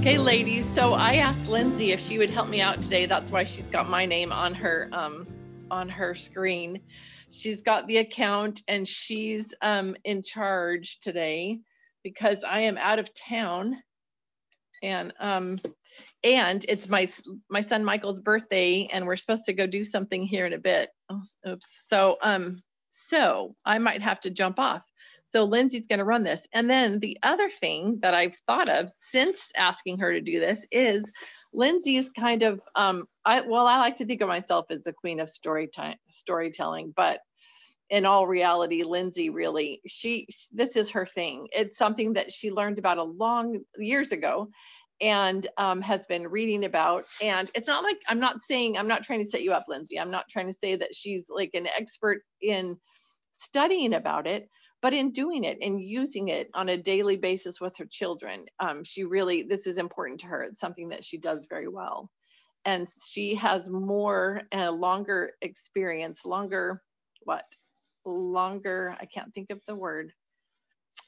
Okay, ladies, so I asked Lindsay if she would help me out today. That's why she's got my name on her screen. She's got the account and she's in charge today because I am out of town, and it's my son Michael's birthday, and we're supposed to go do something here in a bit. Oh, oops. So I might have to jump off. So Lindsay's going to run this. And then the other thing that I've thought of since asking her to do this is Lindsay's kind of, I like to think of myself as the queen of storytelling, but in all reality, Lindsay really, this is her thing. It's something that she learned about years ago and has been reading about. And it's not like, I'm not trying to set you up, Lindsay. I'm not trying to say that she's like an expert in studying about it, but in doing it and using it on a daily basis with her children. This is important to her. It's something that she does very well. And she has longer experience, I can't think of the word,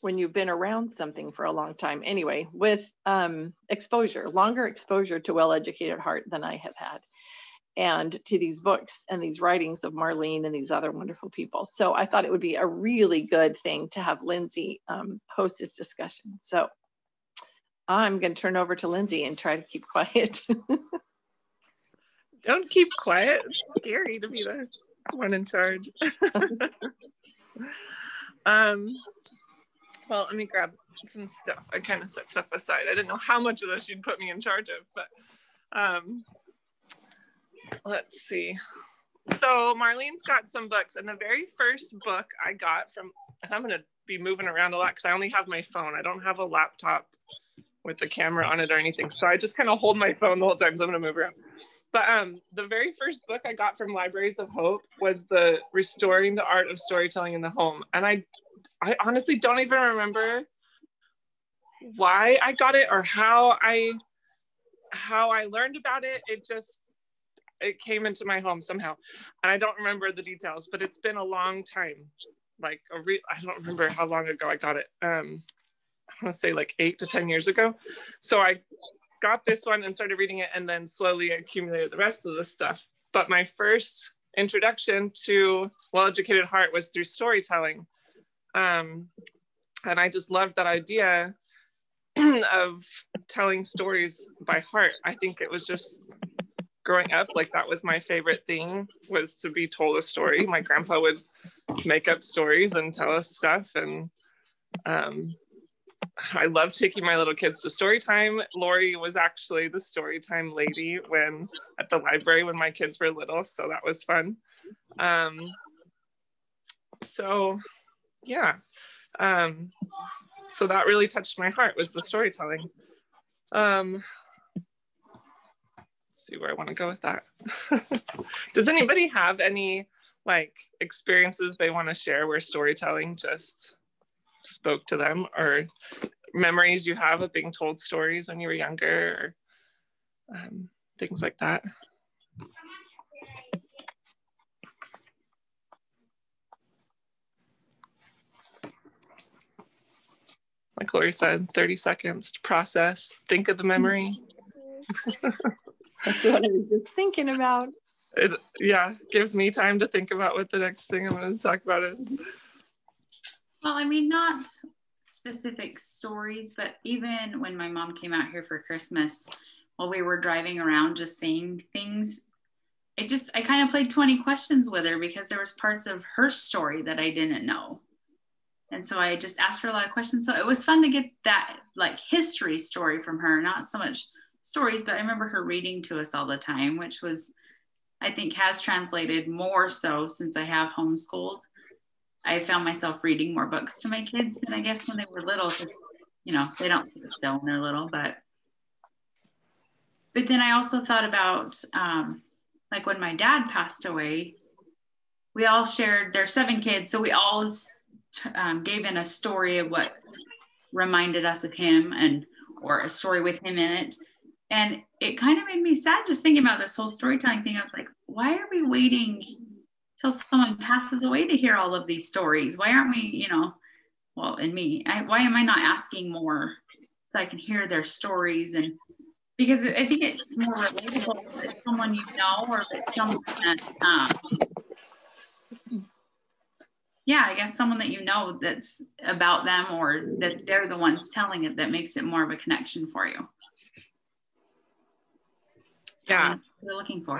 when you've been around something for a long time. Anyway, with longer exposure to Well-Educated Heart than I have had, and to these books and these writings of Marlene and these other wonderful people. So I thought it would be a really good thing to have Lindsay host this discussion. So I'm going to turn over to Lindsay and try to keep quiet. Don't keep quiet. It's scary to be the one in charge. Well, let me grab some stuff. I kind of set stuff aside. I didn't know how much of this you'd put me in charge of, but let's see. So Marlene's got some books, and the very first book I got from, and I'm going to be moving around a lot because I only have my phone. I don't have a laptop with the camera on it or anything. So I just kind of hold my phone the whole time. So I'm going to move around. But the very first book I got from Libraries of Hope was the Restoring the Art of Storytelling in the Home. And I honestly don't even remember why I got it or how I learned about it. It came into my home somehow. And I don't remember the details, but it's been a long time. I don't remember how long ago I got it. I want to say like 8 to 10 years ago. So I got this one and started reading it, and then slowly accumulated the rest of the stuff. But my first introduction to Well-Educated Heart was through storytelling. And I just loved that idea of telling stories by heart. I think it was just growing up, like that was my favorite thing, was to be told a story. My grandpa would make up stories and tell us stuff. And I loved taking my little kids to story time. Lori was actually the story time lady at the library when my kids were little. So that was fun. So yeah. So that really touched my heart, was the storytelling. Let's see where I want to go with that. Does anybody have any experiences they want to share where storytelling just spoke to them, or memories you have of being told stories when you were younger, or things like that? Like Lori said, 30 seconds to process, think of the memory. That's what I was just thinking about. It gives me time to think about what the next thing I'm going to talk about is. Well, I mean, not specific stories, but even when my mom came out here for Christmas, while we were driving around just saying things, I kind of played 20 questions with her because there was parts of her story that I didn't know. And so I just asked her a lot of questions. So it was fun to get that history story from her, not so much stories, but I remember her reading to us all the time, which was, I think, has translated more so since I have homeschooled. I found myself reading more books to my kids than I guess when they were little, because, they don't sit still when they're little. But then I also thought about, when my dad passed away, we all shared, there's 7 kids, so we all gave in a story of what reminded us of him, or a story with him in it. And it kind of made me sad just thinking about this whole storytelling thing. I was like, why are we waiting till someone passes away to hear all of these stories? Why aren't we, why am I not asking more so I can hear their stories. And because I think it's more relatable if it's someone you know, or if it's someone that, yeah, I guess someone that you know that's about them, or that they're the ones telling it, that makes it more of a connection for you. Yeah. We're looking for.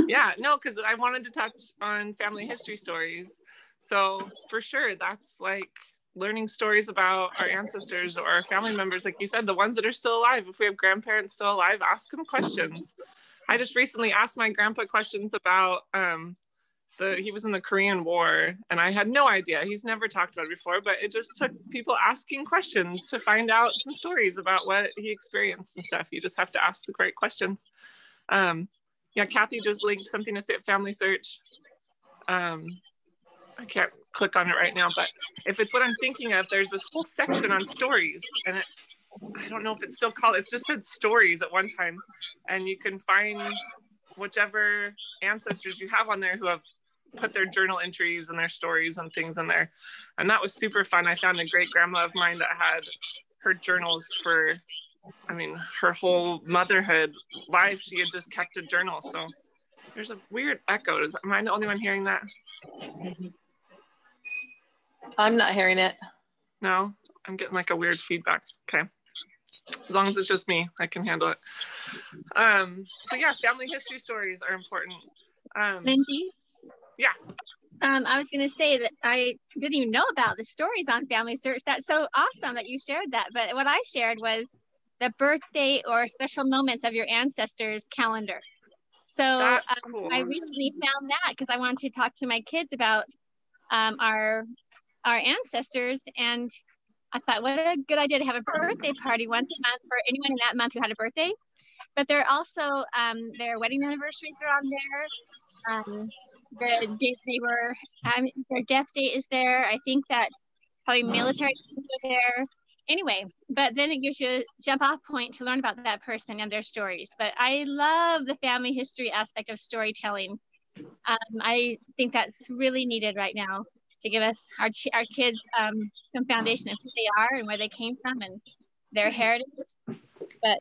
Yeah, no, because I wanted to touch on family history stories. So for sure, that's like learning stories about our ancestors or our family members. Like you said, the ones that are still alive. If we have grandparents still alive, ask them questions. I just recently asked my grandpa questions about he was in the Korean War, and I had no idea. He's never talked about it before, but it just took people asking questions to find out some stories about what he experienced and stuff. You just have to ask the great questions. Yeah, Kathy just linked something to say at Family Search. I can't click on it right now, but if it's what I'm thinking of, there's this whole section on stories, and I don't know if it's still called, it's just said stories at one time, and you can find whichever ancestors you have on there who have put their journal entries and their stories and things in there. And that was super fun. I found a great grandma of mine that had her journals for, I mean, her whole motherhood life. She had just kept a journal. So there's a weird echo. Am I the only one hearing that? I'm not hearing it. No, I'm getting like a weird feedback. Okay. As long as it's just me, I can handle it. So yeah, family history stories are important. Lindsay? Yeah. I was going to say that I didn't even know about the stories on Family Search. That's so awesome that you shared that. But what I shared was the birthday or special moments of your ancestors' calendar. So cool. I recently found that because I wanted to talk to my kids about our ancestors, and I thought, what a good idea to have a birthday party once a month for anyone in that month who had a birthday. But they're also their wedding anniversaries are on there. The date they were, their death date is there. I think that probably military things are there. Anyway, but then it gives you a jump off point to learn about that person and their stories. But I love the family history aspect of storytelling. I think that's really needed right now to give us our kids some foundation of who they are and where they came from and their heritage, but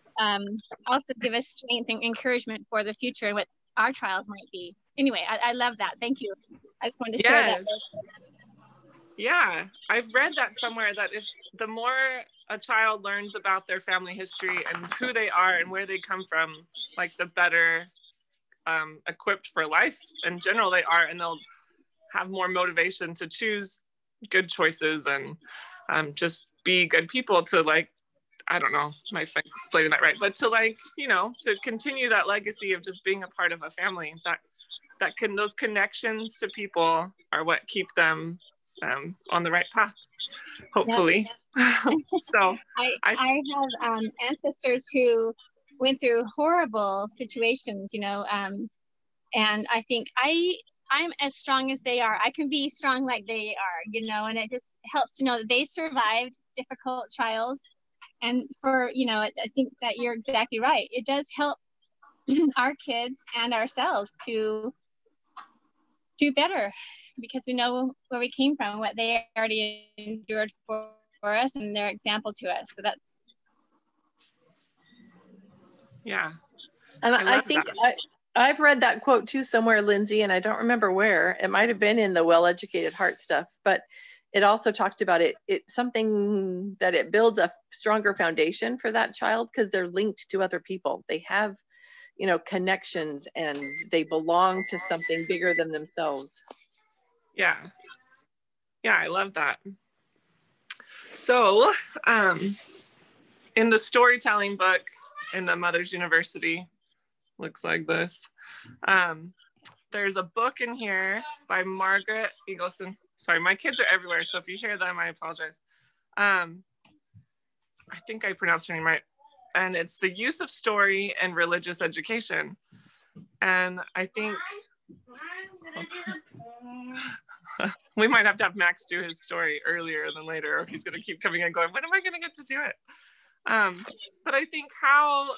also give us strength and encouragement for the future and what our trials might be. Anyway, I love that. Thank you. I just wanted to share that. Yeah, I've read that somewhere, that if the more a child learns about their family history and who they are and where they come from, like the better equipped for life in general they are, and they'll have more motivation to choose good choices and just be good people to, like, I don't know if I'm explaining that right, but to, like, you know, to continue that legacy of just being a part of a family. Those connections to people are what keep them on the right path, hopefully. Yep. So I have ancestors who went through horrible situations, you know, and I think I'm as strong as they are. I can be strong like they are, you know, and it just helps to know that they survived difficult trials. And for, you know, I think that you're exactly right. It does help our kids and ourselves to do better because we know where we came from, what they already endured for us, and their example to us. So that's. Yeah. And I think I've read that quote too somewhere, Lindsay, and I don't remember where. It might have been in the Well-Educated Heart stuff, but it also talked about it's something that it builds a stronger foundation for that child because they're linked to other people. They have, you know, connections, and they belong to something bigger than themselves. Yeah. Yeah, I love that. So in the storytelling book in the Mother's University, looks like this. There's a book in here by Margaret Eagleson. Sorry, my kids are everywhere, so if you hear them, I apologize. I think I pronounced her name right. And it's The Use of Story in Religious Education. And I think we might have to have Max do his story earlier than later, or he's going to keep coming and going, when am I going to get to do it? But I think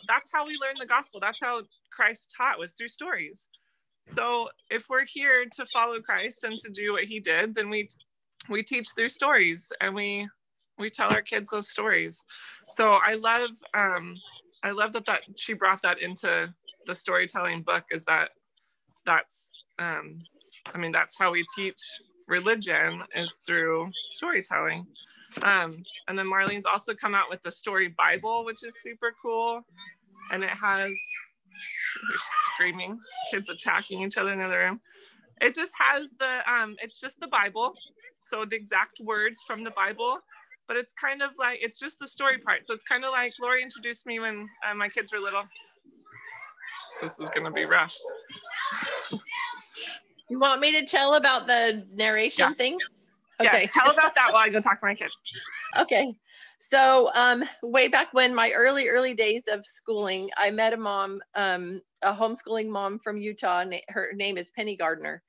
that's how we learn the gospel. That's how Christ taught, was through stories. So if we're here to follow Christ and to do what he did, then we teach through stories, and we we tell our kids those stories. So I love that she brought that into the storytelling book, is that's how we teach religion, is through storytelling. And then Marlene's also come out with the story Bible, which is super cool. And it has, you're screaming, kids attacking each other in the other room. It just has it's just the Bible. So the exact words from the Bible, but it's kind of like, it's just the story part. So it's kind of like Lori introduced me when my kids were little. This is going to be rough. You want me to tell about the narration thing? Okay. Yes, tell about that while I go talk to my kids. Okay. So way back when, my early days of schooling, I met a mom, a homeschooling mom from Utah, and her name is Penny Gardner.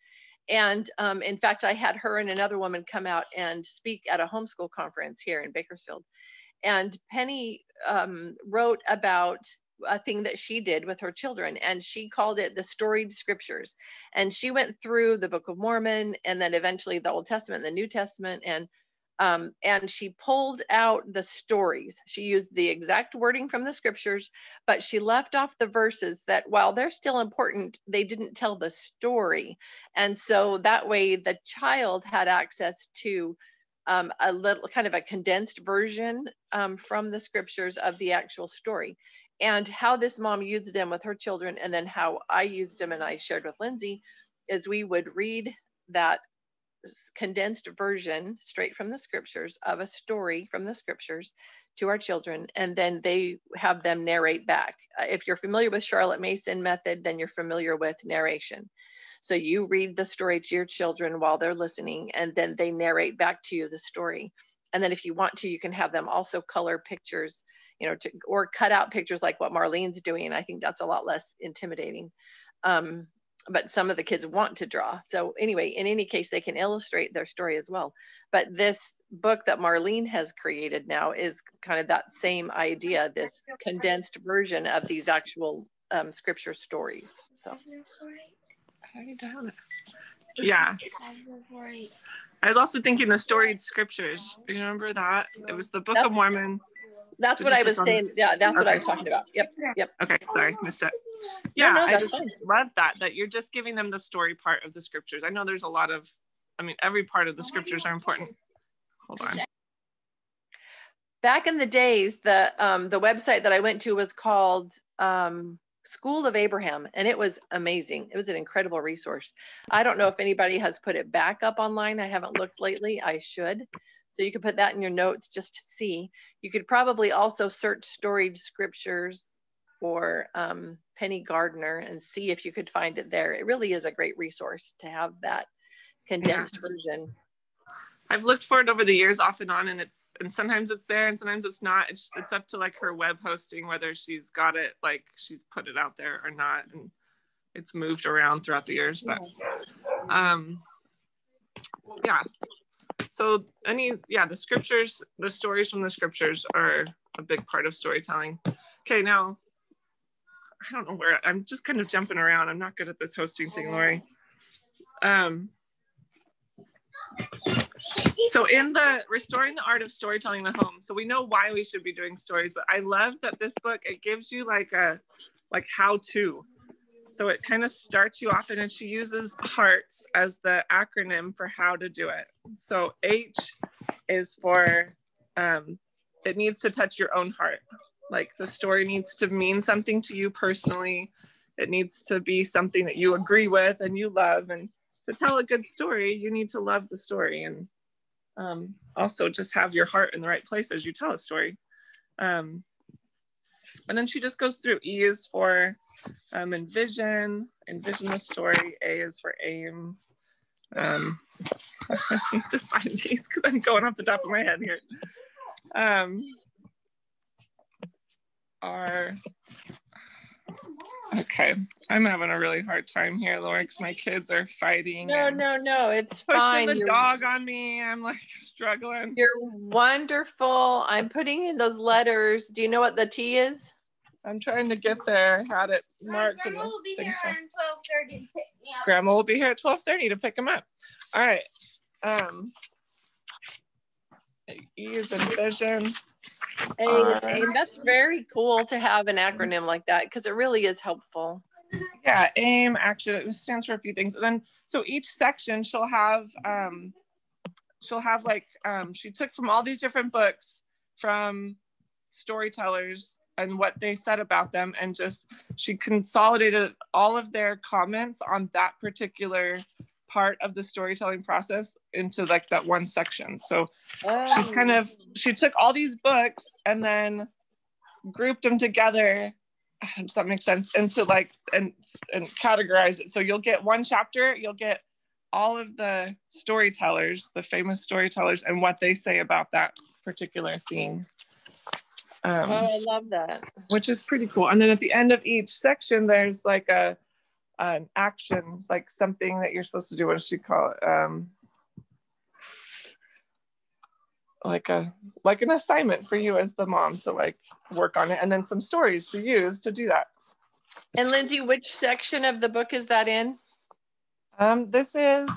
And in fact, I had her and another woman come out and speak at a homeschool conference here in Bakersfield. And Penny wrote about a thing that she did with her children, and she called it the Storied Scriptures. And she went through the Book of Mormon, and then eventually the Old Testament and the New Testament, and she pulled out the stories. She used the exact wording from the scriptures, but she left off the verses that, while they're still important, they didn't tell the story. And so that way the child had access to a little kind of a condensed version from the scriptures of the actual story. And how this mom used them with her children, and then how I used them and I shared with Lindsay, is we would read that condensed version straight from the scriptures of a story from the scriptures to our children, and then they have them narrate back. If you're familiar with Charlotte Mason method, then you're familiar with narration. So you read the story to your children while they're listening, and then they narrate back to you the story. And then if you want to, you can have them also color pictures, or cut out pictures like what Marlene's doing. I think that's a lot less intimidating. But some of the kids want to draw. So anyway, in any case, they can illustrate their story as well. But this book that Marlene has created now is kind of that same idea, this condensed version of these actual scripture stories. So. Yeah. I was also thinking the Storied Scriptures. You remember that? It was the Book of Mormon. That's what I was saying. Yeah, that's what I was talking about. Yep. Okay, sorry, missed it. Yeah, no, I just fine. love that you're just giving them the story part of the scriptures. I know there's a lot of, every part of the scriptures are important. Hold on. Back in the days, the website that I went to was called School of Abraham, and it was amazing. It was an incredible resource. I don't know if anybody has put it back up online. I haven't looked lately. I should. So you could put that in your notes just to see. You could probably also search Storied Scriptures or Penny Gardner and see if you could find it there. It really is a great resource to have that condensed version. I've looked for it over the years off and on, and sometimes it's there and sometimes it's not. It's up to like her web hosting, whether she's got it, like she's put it out there or not. And it's moved around throughout the years, but yeah. So the scriptures, the stories from the scriptures are a big part of storytelling. Okay, now, I don't know where, I'm just kind of jumping around. I'm not good at this hosting thing, Lori. So in the Restoring the Art of Storytelling in the Home, so we know why we should be doing stories, but I love that this book, it gives you like how to. So it kind of starts you off, and she uses HEARTS as the acronym for how to do it. So H is for, it needs to touch your own heart. Like the story needs to mean something to you personally. It needs to be something that you agree with and you love. And to tell a good story, you need to love the story, and also just have your heart in the right place as you tell a story. And then she just goes through. E is for envision the story. A is for aim. I need to find these because I'm going off the top of my head here. Okay, I'm having a really hard time here, Laura, because my kids are fighting. No, it's fine. Pushing the dog on me. I'm like struggling. You're wonderful. I'm putting in those letters. Do you know what the T is? I'm trying to get there. Had it marked. Grandma will be here around 12:30 to pick me up. Grandma will be here at 12:30 to pick him up. All right. E is in vision. And that's very cool to have an acronym like that because it really is helpful. Yeah, aim, action, it stands for a few things. And then, so each section she'll have like, she took from all these different books from storytellers and what they said about them, and just, she consolidated all of their comments on that particular part of the storytelling process into like that one section. So she took all these books and then grouped them together, does that make sense, into like, and categorize it. So you'll get one chapter, you'll get all of the storytellers, the famous storytellers, and what they say about that particular theme. I love that. Which is pretty cool. And then at the end of each section, there's like an action, like something that you're supposed to do. What does she call it? Like an assignment for you as the mom to like work on it, and then some stories to use to do that. And Lindsay, which section of the book is that in? This is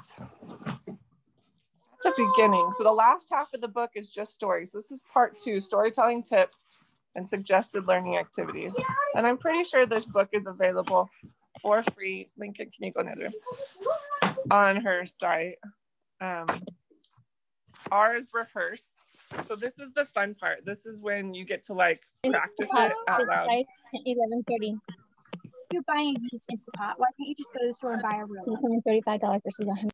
the beginning. So the last half of the book is just stories. This is part 2, storytelling tips and suggested learning activities. And I'm pretty sure this book is available for free. Lincoln, can you go in the other room? On her site. R is rehearse. So this is the fun part. This is when you get to like practice it out loud. 11:30. You're buying a used Instant Pot. Why can't you just go to the store and buy a real one? It's only $35 versus $100.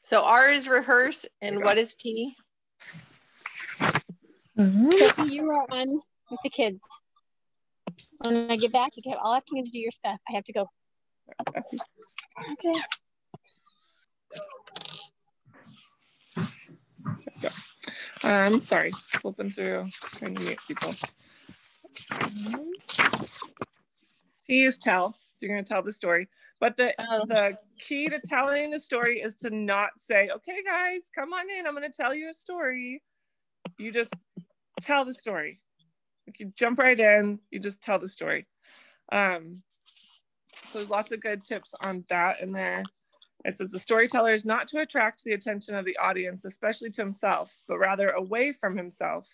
So R is rehearse, and what is T? Sophie, you are on with the kids. When I get back, you can have all afternoon to do your stuff. I have to go. Okay. Sorry, flipping through, trying to meet people. T is tell, so you're going to tell the story. But the key to telling the story is to not say, okay, guys, come on in, I'm going to tell you a story. You just tell the story. You jump right in, you just tell the story. So there's lots of good tips on that in there. It says the storyteller is not to attract the attention of the audience, especially to himself, but rather away from himself.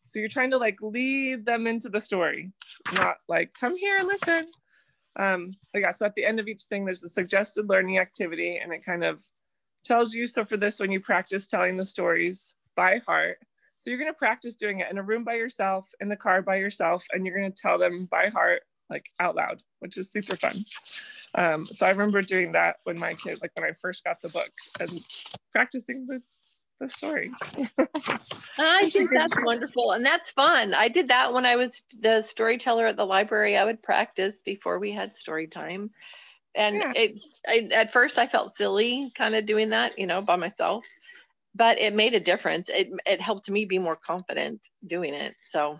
So you're trying to like lead them into the story, not like, come here, listen. So at the end of each thing, there's a suggested learning activity, and it kind of tells you, so for this one, you practice telling the stories by heart. So you're going to practice doing it in a room by yourself, in the car by yourself, and you're going to tell them by heart, like out loud, which is super fun. So I remember doing that when my kid, like when I first got the book, and practicing the story. I think that's wonderful, and that's fun. I did that when I was the storyteller at the library. I would practice before we had story time, and at first I felt silly kind of doing that, by myself, but it made a difference. It helped me be more confident doing it. So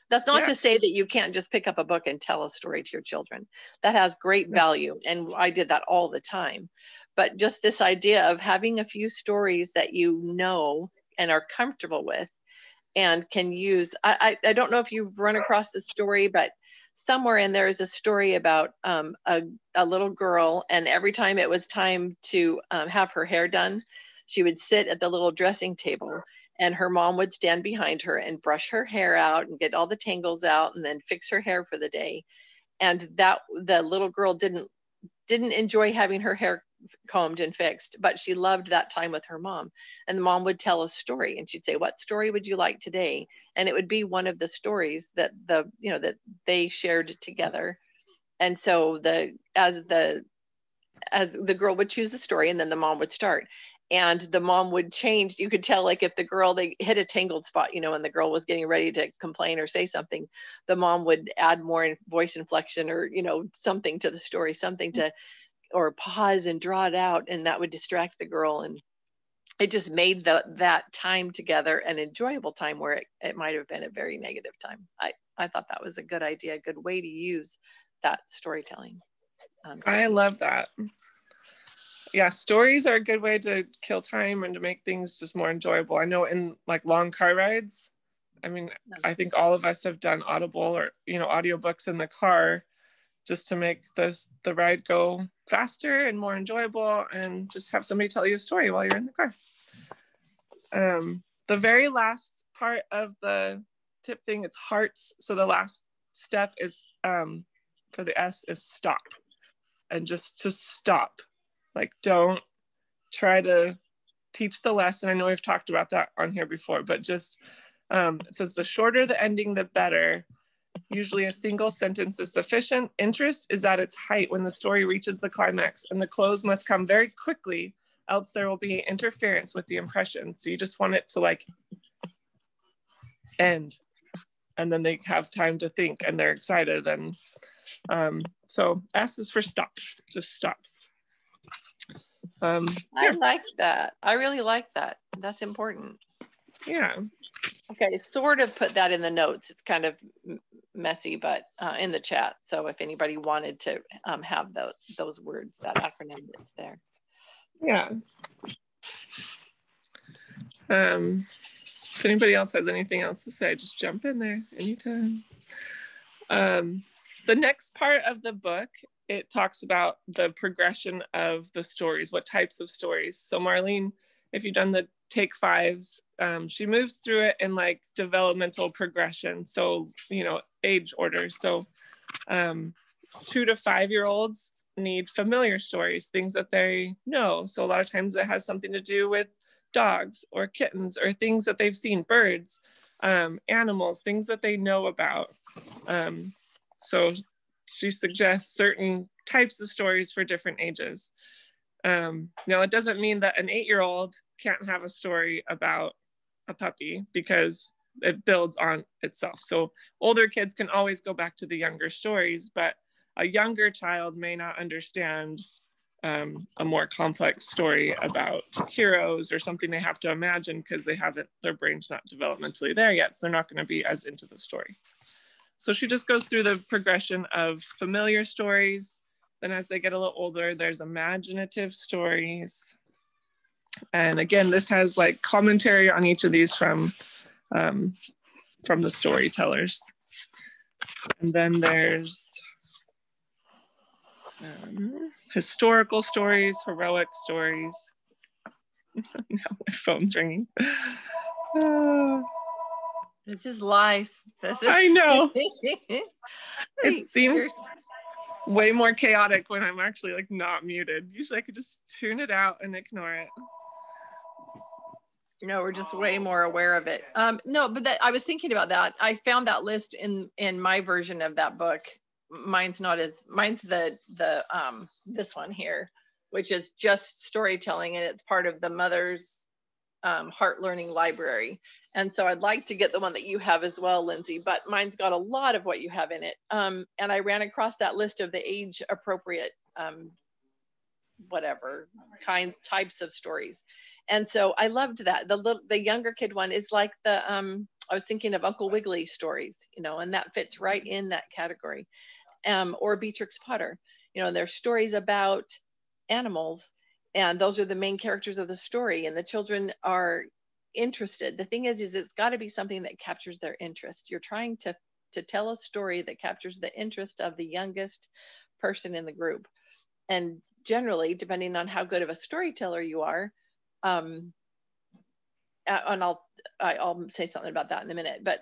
that's not to say that you can't just pick up a book and tell a story to your children. That has great value, and I did that all the time. But just this idea of having a few stories that you know and are comfortable with and can use. I don't know if you've run across this story, but somewhere in there is a story about a little girl, and every time it was time to have her hair done, she would sit at the little dressing table, and her mom would stand behind her and brush her hair out and get all the tangles out and then fix her hair for the day. And that the little girl didn't enjoy having her hair combed and fixed, but she loved that time with her mom. And the mom would tell a story, and she'd say, what story would you like today? And it would be one of the stories that that they shared together. And so as the girl would choose the story, and then the mom would start, and the mom would change. You could tell, like, if the girl, they hit a tangled spot, and the girl was getting ready to complain or say something, the mom would add more voice inflection or something to the story, or pause and draw it out, and that would distract the girl. And it just made that time together an enjoyable time where it might have been a very negative time. I thought that was a good idea, a good way to use that storytelling. I love that. Yeah, stories are a good way to kill time and to make things just more enjoyable. I know in like long car rides, I think all of us have done Audible or audiobooks in the car, just to make the ride go faster and more enjoyable, and just have somebody tell you a story while you're in the car. The very last part of the tip thing, it's hearts. So the last step is for the S is stop. And just to stop. Like, don't try to teach the lesson. I know we've talked about that on here before, but just it says the shorter the ending, the better. Usually a single sentence is sufficient. Interest is at its height when the story reaches the climax, and the close must come very quickly, else there will be interference with the impression. So you just want it to like end, and then they have time to think and they're excited. And so S is for stop, just stop. I like that. I really like that. That's important. Yeah. Okay, sort of put that in the notes. It's kind of messy, but in the chat. So if anybody wanted to have those words, that acronym, it's there. Yeah. If anybody else has anything else to say, just jump in there anytime. The next part of the book, it talks about the progression of the stories, what types of stories. So Marlene, if you've done the take fives, she moves through it in like developmental progression. So, you know, age order. So 2 to 5 year olds need familiar stories, things that they know. So a lot of times it has something to do with dogs or kittens or things that they've seen, birds, animals, things that they know about. So she suggests certain types of stories for different ages. Now, it doesn't mean that an 8-year-old can't have a story about a puppy, because it builds on itself. So older kids can always go back to the younger stories, but a younger child may not understand a more complex story about heroes or something they have to imagine, because their brain's not developmentally there yet. So they're not going to be as into the story. So she just goes through the progression of familiar stories. Then as they get a little older, there's imaginative stories. And again, this has like commentary on each of these from the storytellers. And then there's historical stories, heroic stories. Now my phone's ringing. This is life. I know. It seems way more chaotic when I'm actually like not muted. Usually I could just tune it out and ignore it. No, we're just way more aware of it. No, but I was thinking about that. I found that list in my version of that book. Mine's the this one here, which is just storytelling, and it's part of the Mother's Heart Learning Library. And so I'd like to get the one that you have as well, Lindsay, but mine's got a lot of what you have in it. And I ran across that list of the age appropriate, types of stories. And so I loved that. The younger kid one is like I was thinking of Uncle Wiggily stories, and that fits right in that category. Or Beatrix Potter, they're stories about animals, and those are the main characters of the story, and the children are interested. The thing is it's got to be something that captures their interest. You're trying to tell a story that captures the interest of the youngest person in the group. And generally, depending on how good of a storyteller you are, and I'll say something about that in a minute, but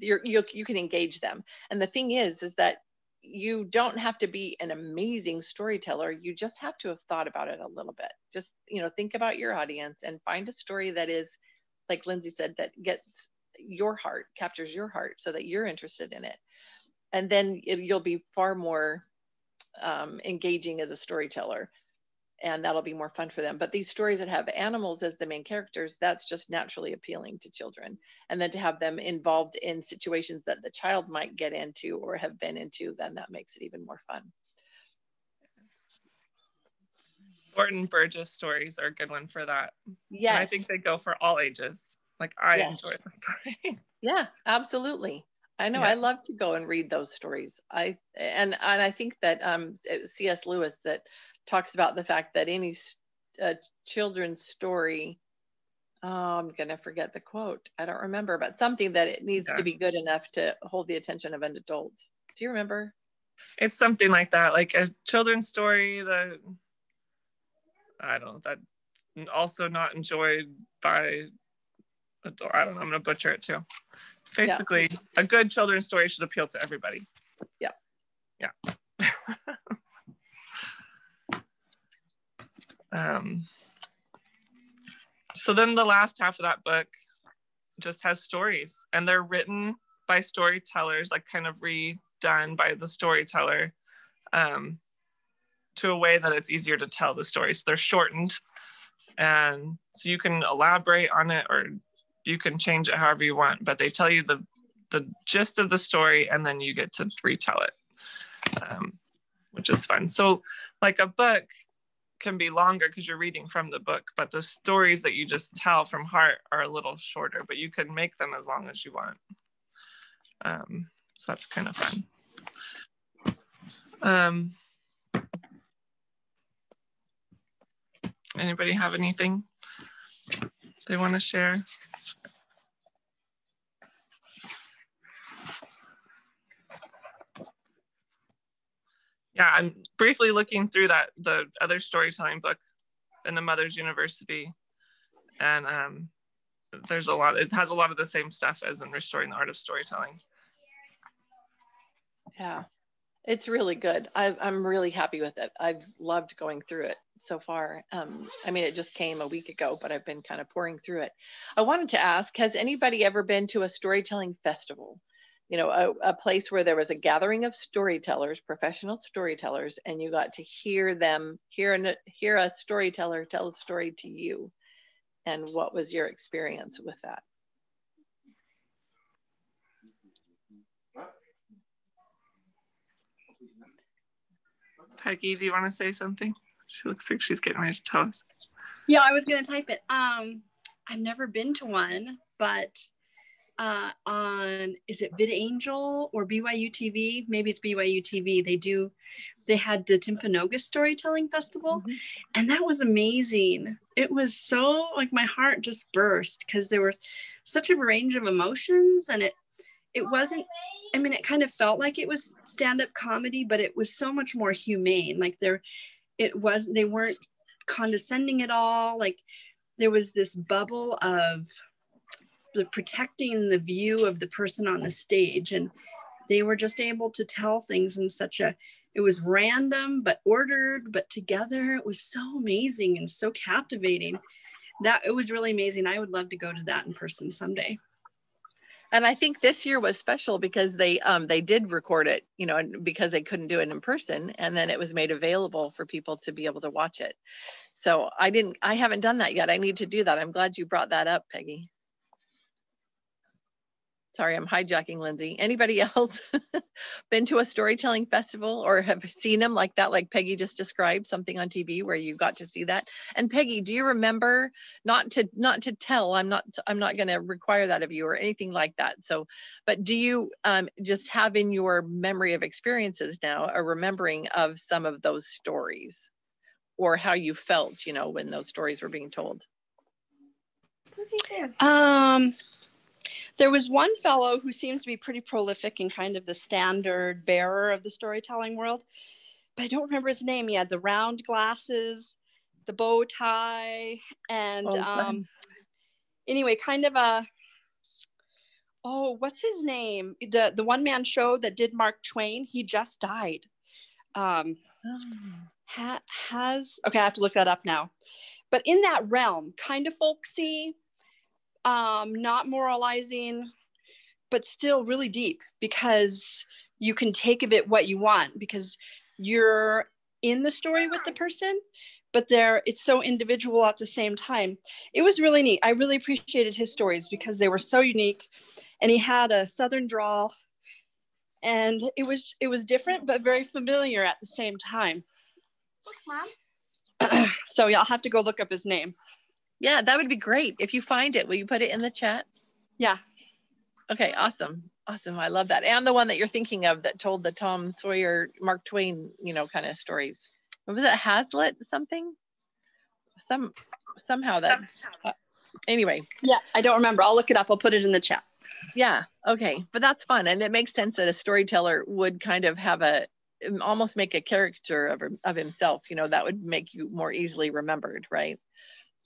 you can engage them. And the thing is that you don't have to be an amazing storyteller. You just have to have thought about it a little bit. Just, think about your audience and find a story that is, like Lindsay said, that gets your heart, captures your heart so that you're interested in it. And then you'll be far more engaging as a storyteller, and that'll be more fun for them. But these stories that have animals as the main characters, that's just naturally appealing to children. And then to have them involved in situations that the child might get into or have been into, then that makes it even more fun. Thornton Burgess stories are a good one for that. Yes. And I think they go for all ages. Like I enjoy the stories. Yeah, absolutely. I know. Yeah. I love to go and read those stories. I think that C.S. Lewis that talks about the fact that any children's story, I'm going to forget the quote. I don't remember, but something that it needs to be good enough to hold the attention of an adult. Do you remember? It's something like that, like a children's story that also not enjoyed by I don't know, I'm gonna butcher it too. Basically, a good children's story should appeal to everybody. Yeah. So then the last half of that book just has stories, and they're written by storytellers, like kind of redone by the storyteller, to a way that it's easier to tell the story. So they're shortened, and so you can elaborate on it or you can change it however you want, but they tell you the gist of the story, and then you get to retell it, which is fun. So like a book can be longer because you're reading from the book, but the stories that you just tell from heart are a little shorter, but you can make them as long as you want. So that's kind of fun. Anybody have anything they want to share? Yeah, I'm briefly looking through the other storytelling book in the Mother's University, and there's a lot. It has a lot of the same stuff as in Restoring the Art of Storytelling. Yeah, it's really good. I'm really happy with it. I've loved going through it so far. I mean, it just came a week ago, but I've been kind of pouring through it. I wanted to ask, has anybody ever been to a storytelling festival? You know, a place where there was a gathering of storytellers, professional storytellers, and you got to hear a storyteller tell a story to you. And what was your experience with that? Peggy, do you want to say something? She looks like she's getting ready to tell us. Yeah, I was going to type it. I've never been to one, but on, is it VidAngel or BYU TV? Maybe it's BYU TV. They had the Timpanogos Storytelling Festival, and that was amazing. It was so, like, my heart just burst because there was such a range of emotions, and it wasn't, I mean, it kind of felt like it was stand-up comedy, but it was so much more humane. Like they weren't condescending at all. Like there was this bubble of protecting the view of the person on the stage, and they were just able to tell things in it was random but ordered but together. It was so amazing and so captivating. That it was really amazing. I would love to go to that in person someday. And I think this year was special because they did record it, you know, and because they couldn't do it in person, and then it was made available for people to be able to watch it. So I haven't done that yet. I need to do that. I'm glad you brought that up, Peggy. Sorry, I'm hijacking Lindsay. Anybody else been to a storytelling festival or have seen them like that, like Peggy just described, something on TV where you got to see that? And Peggy, do you remember, not to tell, I'm not going to require that of you or anything like that. So, but do you just have in your memory of experiences now a remembering of some of those stories or how you felt, you know, when those stories were being told? There was one fellow who seems to be pretty prolific and kind of the standard bearer of the storytelling world, but I don't remember his name. He had the round glasses, the bow tie, and anyway, kind of what's his name? The one-man show that did Mark Twain, he just died. Okay, I have to look that up now. But in that realm, kind of folksy, not moralizing, but still really deep, because you can take of it what you want because you're in the story with the person, but it's so individual at the same time. It was really neat. I really appreciated his stories because they were so unique, and he had a Southern drawl, and it was different but very familiar at the same time. Look, Mom. So yeah, I'll have to go look up his name. Yeah, that would be great. If you find it, will you put it in the chat? Yeah. Okay, awesome. Awesome. I love that. And the one that you're thinking of that told the Tom Sawyer, Mark Twain, you know, kind of stories. What was it? Hazlitt something? Somehow that, anyway. Yeah, I don't remember. I'll look it up. I'll put it in the chat. Yeah. Okay. But that's fun. And it makes sense that a storyteller would kind of have almost make a caricature of himself, you know, that would make you more easily remembered, right?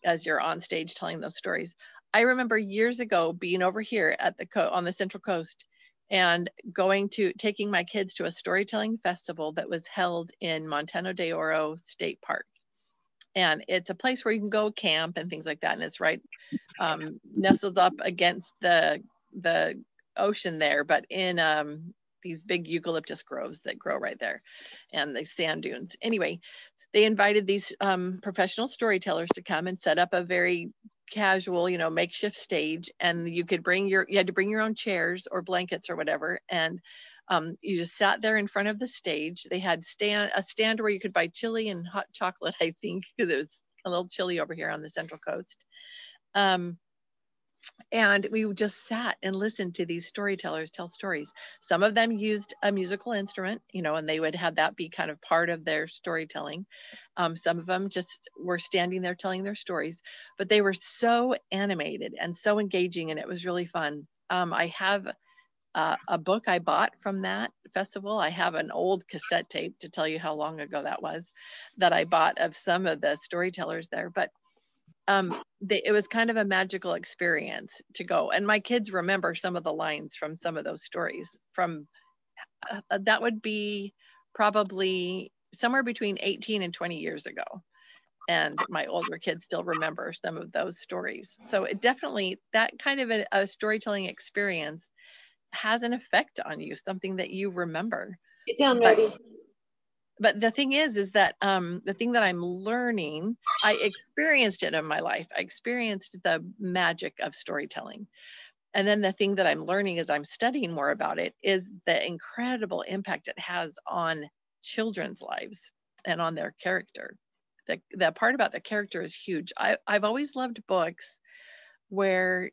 As you're on stage telling those stories. I remember years ago being over here at on the Central Coast and taking my kids to a storytelling festival that was held in Montano de Oro State Park. And it's a place where you can go camp and things like that. And it's right nestled up against the ocean there, but in these big eucalyptus groves that grow right there and the sand dunes. Anyway, they invited these professional storytellers to come and set up a very casual, makeshift stage. And you had to bring your own chairs or blankets or whatever. And you just sat there in front of the stage. They had a stand where you could buy chili and hot chocolate, I think, because it was a little chilly over here on the Central Coast. And we just sat and listened to these storytellers tell stories. Some of them used a musical instrument, and they would have that be kind of part of their storytelling. Some of them just were standing there telling their stories, but they were so animated and so engaging, and it was really fun. I have a book I bought from that festival. I have an old cassette tape to tell you how long ago that was that I bought of some of the storytellers there. But it was kind of a magical experience to go. And my kids remember some of the lines from some of those stories from, that would be probably somewhere between 18 and 20 years ago. And my older kids still remember some of those stories. So it definitely, that kind of a storytelling experience has an effect on you, something that you remember. Get down, Nerdy. But the thing is that the thing that I'm learning, I experienced it in my life. I experienced the magic of storytelling. And then the thing that I'm learning as I'm studying more about it is the incredible impact it has on children's lives and on their character. The part about the character is huge. I've always loved books where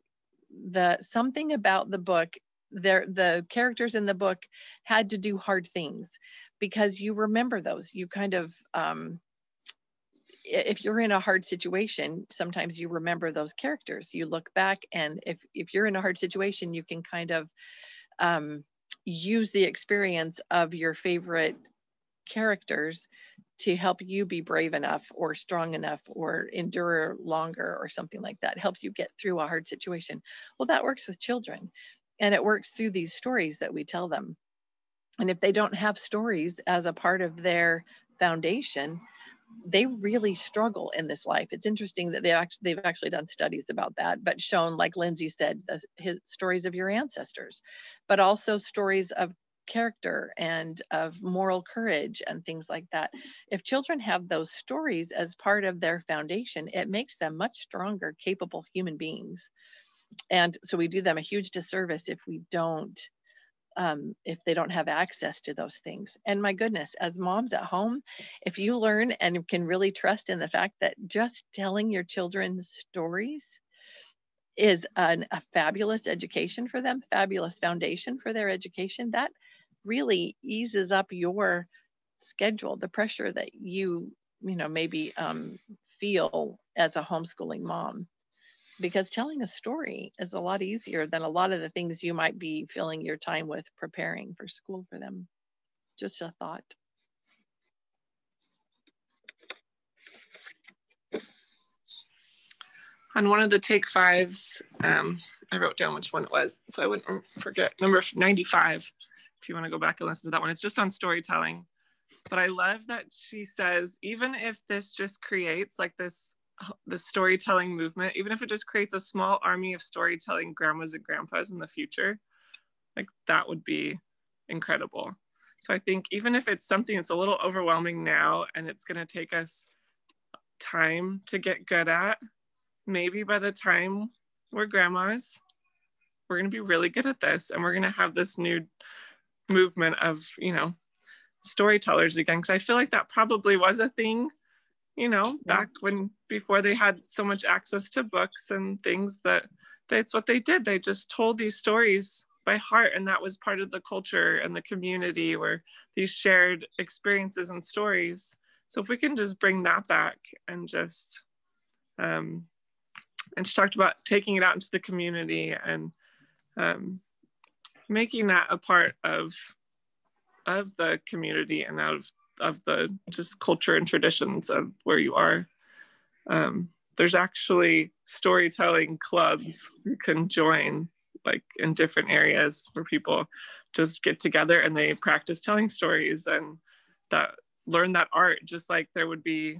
something about the book, the characters in the book had to do hard things, because you remember those. You kind of, if you're in a hard situation, sometimes you remember those characters. You look back, and if you're in a hard situation, you can kind of use the experience of your favorite characters to help you be brave enough or strong enough or endure longer or something like that, help you get through a hard situation. Well, that works with children, and it works through these stories that we tell them. And if they don't have stories as a part of their foundation, they really struggle in this life. It's interesting that they've actually done studies about that, but shown, like Lindsay said, stories of your ancestors, but also stories of character and of moral courage and things like that. If children have those stories as part of their foundation, it makes them much stronger, capable human beings. And so we do them a huge disservice if we don't, if they don't have access to those things. And my goodness, as moms at home, if you learn and can really trust in the fact that just telling your children stories is a fabulous education for them, fabulous foundation for their education, that really eases up your schedule, the pressure that you maybe feel as a homeschooling mom. Because telling a story is a lot easier than a lot of the things you might be filling your time with preparing for school for them. Just a thought. On one of the take fives, I wrote down which one it was, so I wouldn't forget. Number 95, if you want to go back and listen to that one. It's just on storytelling. But I love that she says, even if this just creates like the storytelling movement, even if it just creates a small army of storytelling grandmas and grandpas in the future, like that would be incredible. So I think even if it's something that's a little overwhelming now and it's going to take us time to get good at, maybe by the time we're grandmas, we're going to be really good at this, and we're going to have this new movement of, storytellers again. Because I feel like that probably was a thing, back before they had so much access to books and things, that's what they did. They just told these stories by heart, and that was part of the culture and the community, where these shared experiences and stories. So if we can just bring that back and just, and she talked about taking it out into the community and making that a part of the community and of the just culture and traditions of where you are. there's actually storytelling clubs you can join, like in different areas, where people just get together and they practice telling stories and that learn that art, just like there would be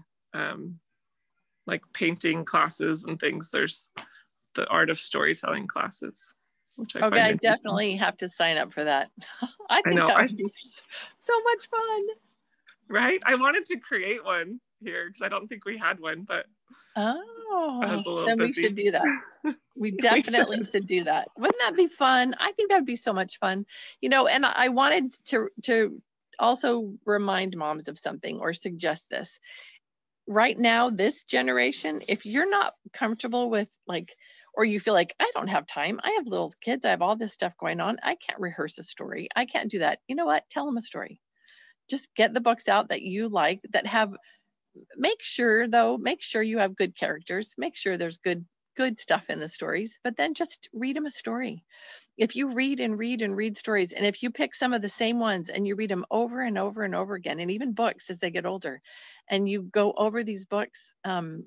like painting classes and things. There's the art of storytelling classes, which I Okay, find I interesting. definitely have to sign up for that. I think know, that would be so much fun. Right? I wanted to create one here because I don't think we had one, but I was a little then we busy. should do that. We definitely should do that. Wouldn't that be fun? I think that'd be so much fun. You know, and I wanted to also remind moms of something or suggest this. Right now, this generation, if you're not comfortable with like, or you feel like, I don't have time, I have little kids, I have all this stuff going on, I can't rehearse a story, I can't do that. You know what? Tell them a story. Just get the books out that you like, that have, make sure you have good characters, make sure there's good stuff in the stories, but then just read them a story. If you read and read and read stories, and if you pick some of the same ones and you read them over and over and over again, and even books as they get older, and you go over these books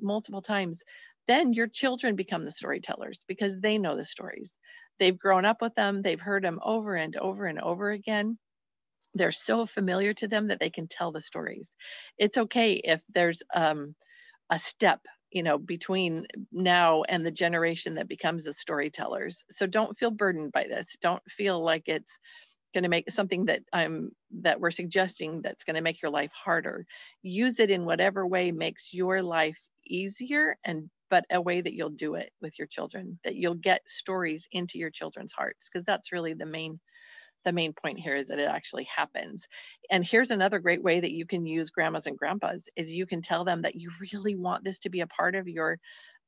multiple times, then your children become the storytellers because they know the stories. They've grown up with them, they've heard them over and over and over again. They're so familiar to them that they can tell the stories. It's okay if there's a step, you know, between now and the generation that becomes the storytellers. So don't feel burdened by this. Don't feel like it's going to make something that we're suggesting that's going to make your life harder. Use it in whatever way makes your life easier, but a way that you'll do it with your children, that you'll get stories into your children's hearts, because that's really the main point here, is that it actually happens. And here's another great way that you can use grandmas and grandpas, is you can tell them that you really want this to be a part of your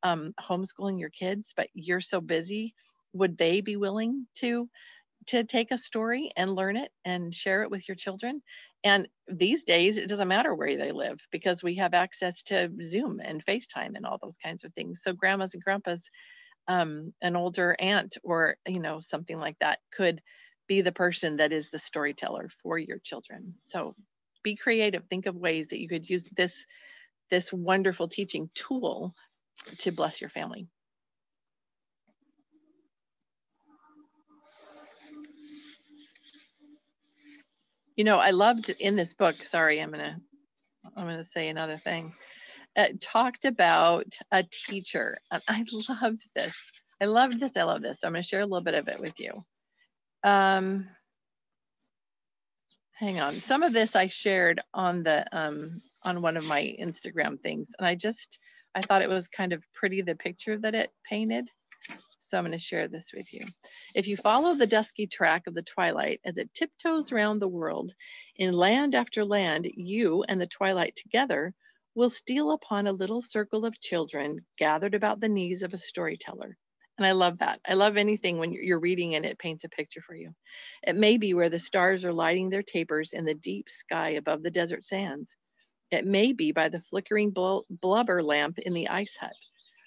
homeschooling your kids, but you're so busy. Would they be willing to take a story and learn it and share it with your children? And these days, it doesn't matter where they live, because we have access to Zoom and FaceTime and all those kinds of things. So grandmas and grandpas, an older aunt or, you know, something like that could be the person that is the storyteller for your children. So be creative. Think of ways that you could use this wonderful teaching tool to bless your family. You know, I loved in this book, sorry, I'm gonna say another thing. It talked about a teacher. I loved this. I love this. So I'm gonna share a little bit of it with you. Hang on. Some of this I shared on the on one of my Instagram things, and I thought it was kind of pretty, the picture that it painted. So I'm going to share this with you. If you follow the dusky track of the twilight as it tiptoes around the world, in land after land, you and the twilight together will steal upon a little circle of children gathered about the knees of a storyteller. And I love that. I love anything when you're reading and it paints a picture for you. It may be where the stars are lighting their tapers in the deep sky above the desert sands. It may be by the flickering blubber lamp in the ice hut,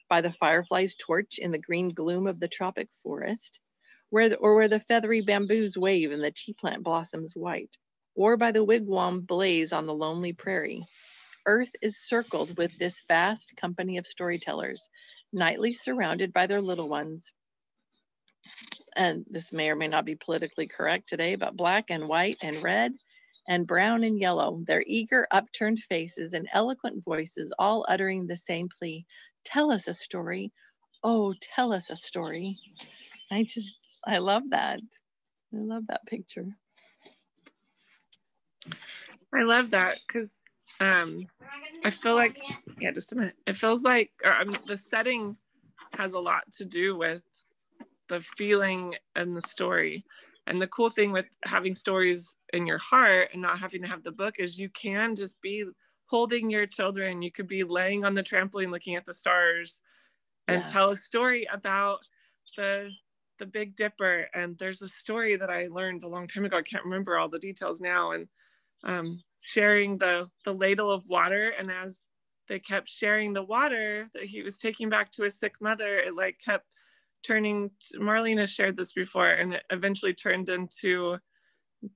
by the firefly's torch in the green gloom of the tropic forest, where the feathery bamboos wave and the tea plant blossoms white, or by the wigwam blaze on the lonely prairie. Earth is circled with this vast company of storytellers, nightly surrounded by their little ones. And this may or may not be politically correct today, but black and white and red and brown and yellow, their eager upturned faces and eloquent voices all uttering the same plea: tell us a story. Oh, tell us a story. I love that. I love that picture. I love that because I feel like, yeah, just a minute. It feels like the setting has a lot to do with the feeling and the story. And the cool thing with having stories in your heart and not having to have the book is you can just be holding your children. You could be laying on the trampoline looking at the stars and tell a story about the Big Dipper. And there's a story that I learned a long time ago. I can't remember all the details now. And sharing the ladle of water, and as they kept sharing the water that he was taking back to his sick mother, it like kept turning. Marlene has shared this before, and it eventually turned into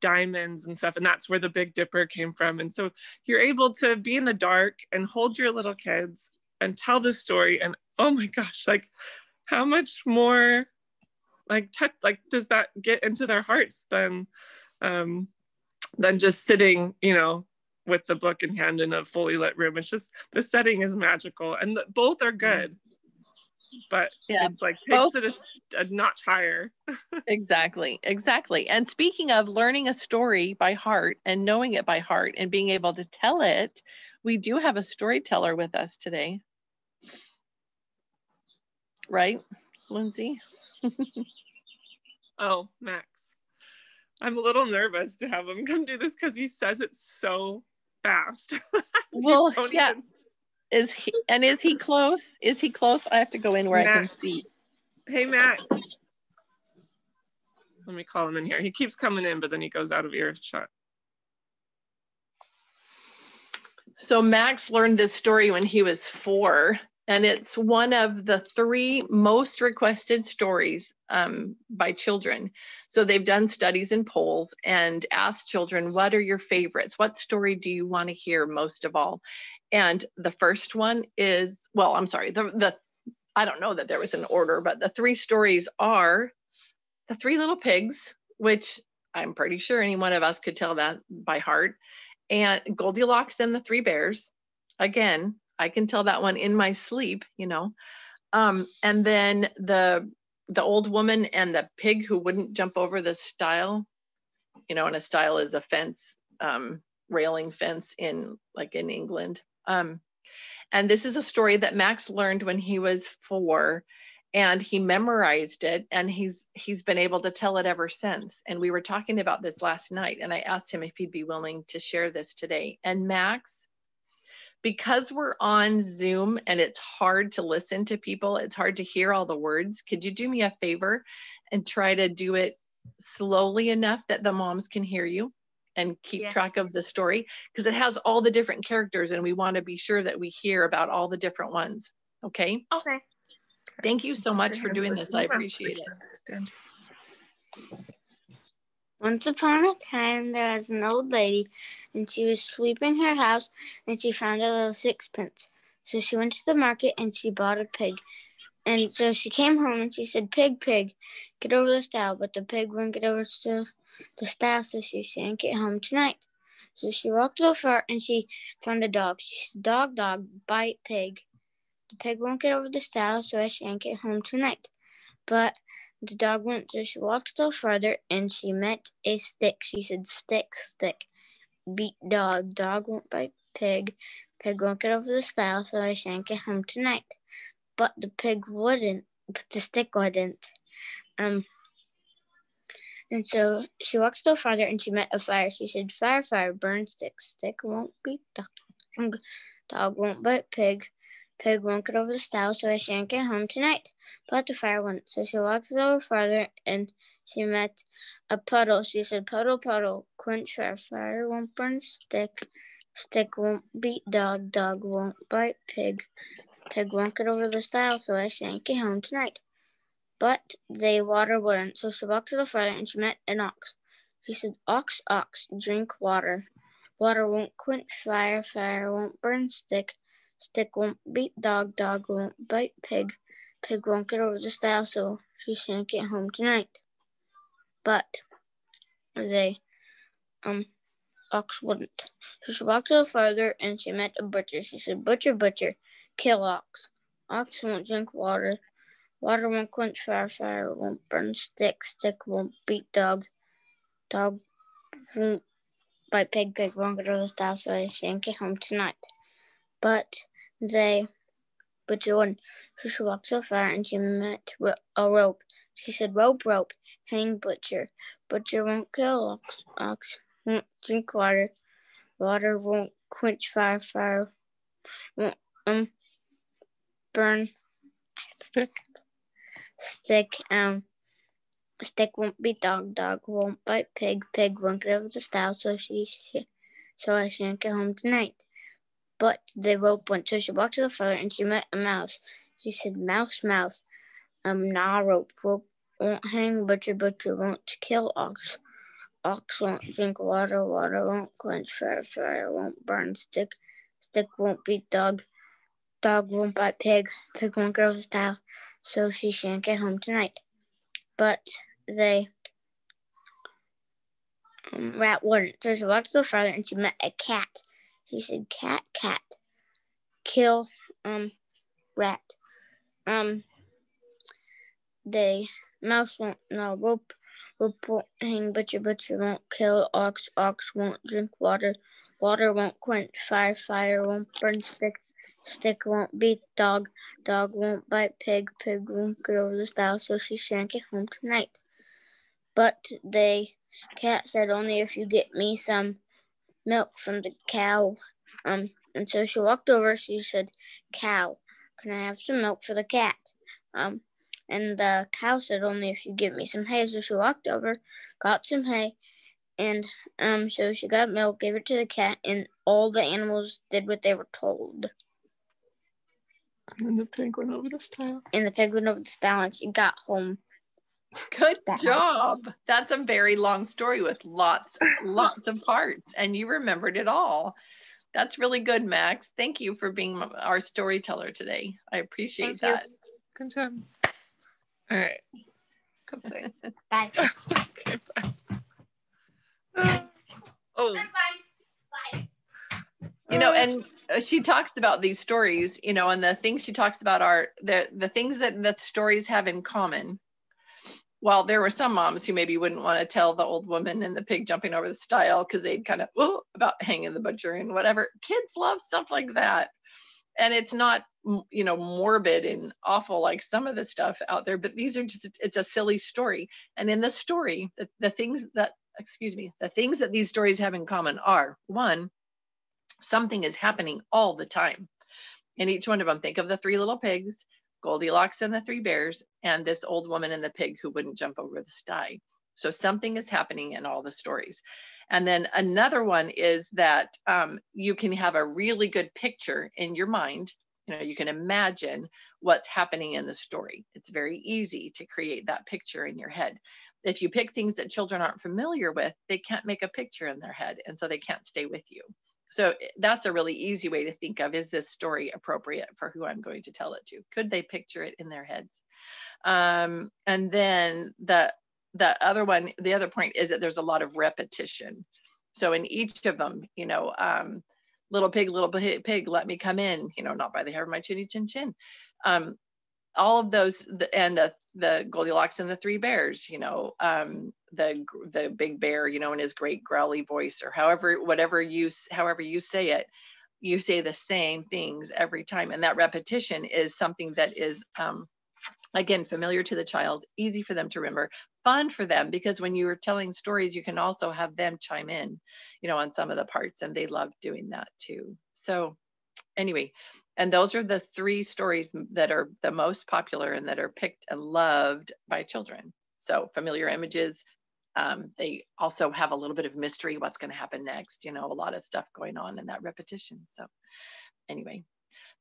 diamonds and stuff, and that's where the Big Dipper came from. And so you're able to be in the dark and hold your little kids and tell the story. And oh my gosh, like how much more does that get into their hearts than just sitting, with the book in hand in a fully lit room. It's just, the setting is magical, and both are good, but it's like takes it a notch higher. Exactly. And speaking of learning a story by heart and knowing it by heart and being able to tell it, we do have a storyteller with us today. Right, Lindsay? Oh, Max. I'm a little nervous to have him come do this because he says it so fast. Well, yeah. Is he close? Is he close? I have to go in where Max. I can see. Hey, Max. Let me call him in here. He keeps coming in, but then he goes out of earshot. So Max learned this story when he was 4, and it's one of the 3 most requested stories by children. So they've done studies and polls and asked children, what are your favorites? What story do you want to hear most of all? And the first one is, well, I'm sorry, I don't know that there was an order, but the 3 stories are The 3 Little Pigs, which I'm pretty sure any one of us could tell that by heart, and Goldilocks and the 3 Bears. Again, I can tell that one in my sleep, and then the old woman and the pig who wouldn't jump over the stile, and a stile is a fence, railing fence in England. And this is a story that Max learned when he was 4, and he memorized it, and he's been able to tell it ever since. And we were talking about this last night, and I asked him if he'd be willing to share this today. And Max, because we're on Zoom and it's hard to listen to people, it's hard to hear all the words, could you do me a favor and try to do it slowly enough that the moms can hear you and keep track of the story? Because it has all the different characters, and we want to be sure that we hear about all the different ones. Okay? Okay. Thank you so much for doing this. I appreciate it. Once upon a time, there was an old lady, and she was sweeping her house, and she found a little sixpence. So she went to the market, and she bought a pig. And so she came home, and she said, "Pig, pig, get over the stile." But the pig wouldn't get over the stile, so she shan't get home tonight. So she walked a little far, and she found a dog. She said, "Dog, dog, bite pig. The pig won't get over the stile, so I shan't get home tonight." But the dog went, so she walked a little farther, and she met a stick. She said, "Stick, stick, beat dog. Dog won't bite pig. Pig won't get over the stile, so I shan't get home tonight." But the pig wouldn't, but the stick wouldn't. And so she walked a little farther, and she met a fire. She said, "Fire, fire, burn stick. Stick won't beat dog. Dog won't bite pig. Pig won't get over the stile, so I shan't get home tonight." But the fire went. So she walked a little farther, and she met a puddle. She said, "Puddle, puddle, quench fire. Fire won't burn stick. Stick won't beat dog. Dog won't bite pig. Pig won't get over the stile, so I shan't get home tonight." But the water wouldn't. So she walked a little farther, and she met an ox. She said, "Ox, ox, drink water. Water won't quench fire. Fire won't burn stick. Stick won't beat dog. Dog won't bite pig. Pig won't get over the stile, so she shan't get home tonight." But the ox wouldn't. So she walked a little farther, and she met a butcher. She said, "Butcher, butcher, kill ox. Ox won't drink water. Water won't quench fire. Fire won't burn stick. Stick won't beat dog. Dog won't bite pig. Pig won't get over the stile, so I shan't get home tonight." But the butcher wouldn't. So she walked so far, and she met a rope. She said, "Rope, rope, hang butcher. Butcher won't kill ox. Ox won't drink water. Water won't quench fire. Fire won't burn stick. Stick won't beat dog. Dog won't bite pig. Pig won't get over the stile, so I shan't get home tonight." But the rope went. So she walked to the fire, and she met a mouse. She said, "Mouse, mouse, nah rope. Rope won't hang butcher. Butcher won't kill ox. Ox won't drink water. Water won't quench fire. Fire won't burn stick. Stick won't beat dog. Dog won't bite pig. Pig won't get over the stile, so she shan't get home tonight. But they rat wouldn't. So she walked a little farther and she met a cat. She said, "Cat, cat, kill rat. They mouse won't no rope won't hang butcher won't kill ox won't drink water won't quench fire won't burn stick won't beat dog won't bite pig won't get over the stile, so she shan't get home tonight." But the cat said, "Only if you get me some milk from the cow." And so she walked over. She said, "Cow, can I have some milk for the cat?" And the cow said, "Only if you give me some hay." So she walked over, got some hay, and so she got milk, gave it to the cat, and all the animals did what they were told. And then the pig went over the stile. And the pig went over the stile, and she got home. Good job. That's a very long story with lots of parts, and you remembered it all. That's really good, Max. Thank you for being our storyteller today. I appreciate that. Good job. All right. Come say. Bye. Okay, bye. Oh. Bye. You know, and she talks about these stories, you know, and the things she talks about are the things that the stories have in common. Well, there were some moms who maybe wouldn't want to tell the old woman and the pig jumping over the stile because they'd kind of, about hanging the butcher and whatever. Kids love stuff like that. And it's not, you know, morbid and awful like some of the stuff out there, but these are just, it's a silly story. And in the story, the things that these stories have in common are, one, something is happening all the time. In each one of them, think of the three little pigs, Goldilocks and the three bears, and this old woman and the pig who wouldn't jump over the stile. So something is happening in all the stories. And then another one is that you can have a really good picture in your mind. You know, you can imagine what's happening in the story. It's very easy to create that picture in your head. If you pick things that children aren't familiar with, they can't make a picture in their head, and so they can't stay with you. So that's a really easy way to think of, is this story appropriate for who I'm going to tell it to? Could they picture it in their heads? And then the other one, the other point is that there's a lot of repetition. So in each of them, you know, little pig, let me come in, you know, not by the hair of my chinny chin chin. All of those, and the Goldilocks and the three bears, you know, the big bear, you know, in his great growly voice, or however you say it, you say the same things every time. And that repetition is something that is, again, familiar to the child, easy for them to remember, fun for them, because when you are telling stories, you can also have them chime in, you know, on some of the parts, and they love doing that too. So anyway, and those are the three stories that are the most popular and that are picked and loved by children. So familiar images, they also have a little bit of mystery, what's going to happen next, you know, a lot of stuff going on in that repetition. So anyway,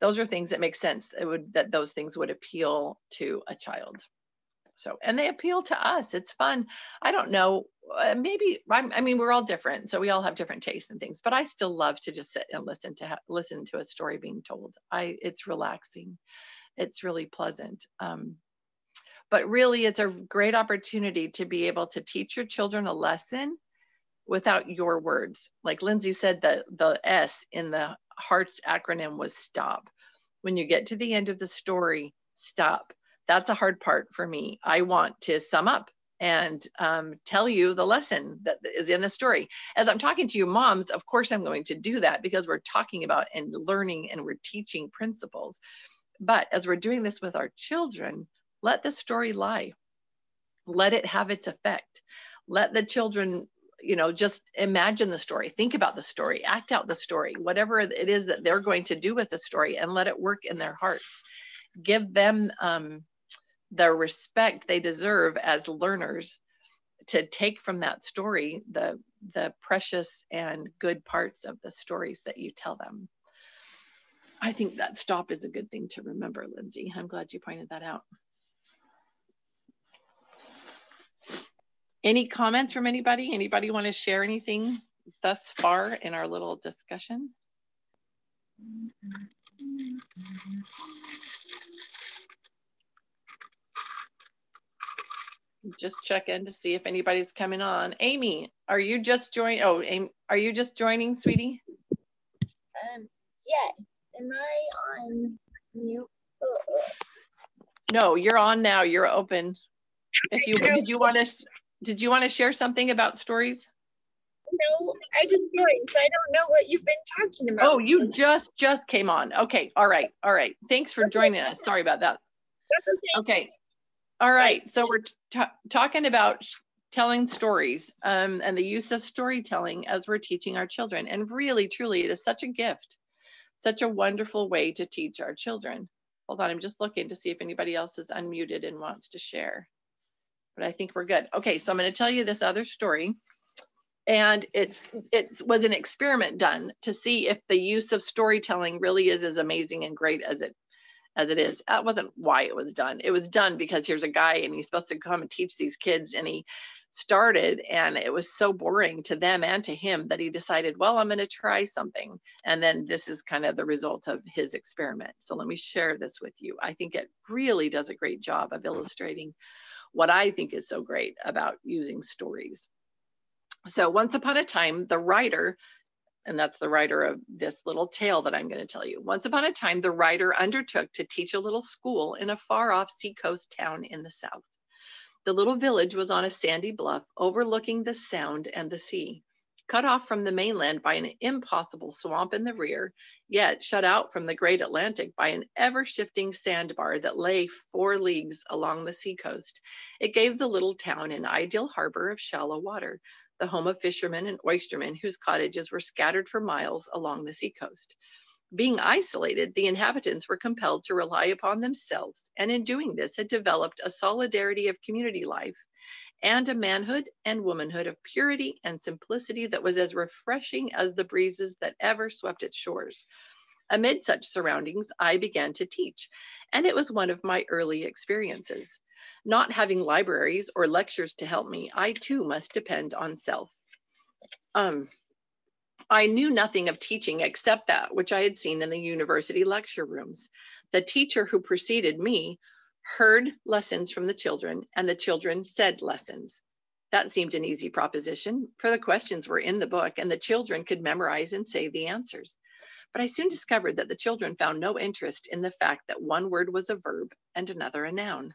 those are things that make sense, that those things would appeal to a child. So, and they appeal to us. It's fun. I don't know, maybe, I mean, we're all different, so we all have different tastes and things, but I still love to just sit and listen to a story being told. It's relaxing. It's really pleasant. But really, it's a great opportunity to be able to teach your children a lesson without your words. Like Lindsay said, the S in the HEARTS acronym was stop. When you get to the end of the story, stop. That's a hard part for me. I want to sum up and tell you the lesson that is in the story. As I'm talking to you moms, of course I'm going to do that, because we're talking about and learning and we're teaching principles. But as we're doing this with our children, let the story lie. Let it have its effect. Let the children, you know, just imagine the story, think about the story, act out the story, whatever it is that they're going to do with the story, and let it work in their hearts. Give them the respect they deserve as learners, to take from that story the precious and good parts of the stories that you tell them. I think that stop is a good thing to remember, Lindsay. I'm glad you pointed that out. Any comments from anybody? Anybody want to share anything thus far in our little discussion? Just check in to see if anybody's coming on. Amy, are you just joining? Oh, Amy, are you just joining, sweetie? Yeah. Am I on mute? No, you're on now. You're open. If you did you want to share something about stories? No, I just joined, so I don't know what you've been talking about. Oh, you just came on. Okay, all right. Thanks for joining us. Sorry about that. That's okay. Okay, all right. So we're talking about telling stories and the use of storytelling as we're teaching our children. And really, truly, it is such a gift, such a wonderful way to teach our children. Hold on, I'm just looking to see if anybody else is unmuted and wants to share. But I think we're good. Okay, so I'm going to tell you this other story. And it was an experiment done to see if the use of storytelling really is as amazing and great as it is. That wasn't why it was done. It was done because here's a guy and he's supposed to come and teach these kids, and he started, and it was so boring to them and to him that he decided, well, I'm going to try something. And then this is kind of the result of his experiment. So let me share this with you. I think it really does a great job of illustrating what I think is so great about using stories. So once upon a time, the writer, and that's the writer of this little tale that I'm going to tell you. Once upon a time, the writer undertook to teach a little school in a far-off seacoast town in the south. The little village was on a sandy bluff overlooking the Sound and the sea, cut off from the mainland by an impossible swamp in the rear, yet shut out from the great Atlantic by an ever-shifting sandbar that lay 4 leagues along the seacoast. It gave the little town an ideal harbor of shallow water, the home of fishermen and oystermen whose cottages were scattered for miles along the seacoast. Being isolated, the inhabitants were compelled to rely upon themselves, and in doing this had developed a solidarity of community life and a manhood and womanhood of purity and simplicity that was as refreshing as the breezes that ever swept its shores. Amid such surroundings, I began to teach, and it was one of my early experiences. Not having libraries or lectures to help me, I too must depend on self. I knew nothing of teaching except that which I had seen in the university lecture rooms. The teacher who preceded me heard lessons from the children, and the children said lessons. That seemed an easy proposition, for the questions were in the book, and the children could memorize and say the answers. But I soon discovered that the children found no interest in the fact that one word was a verb and another a noun.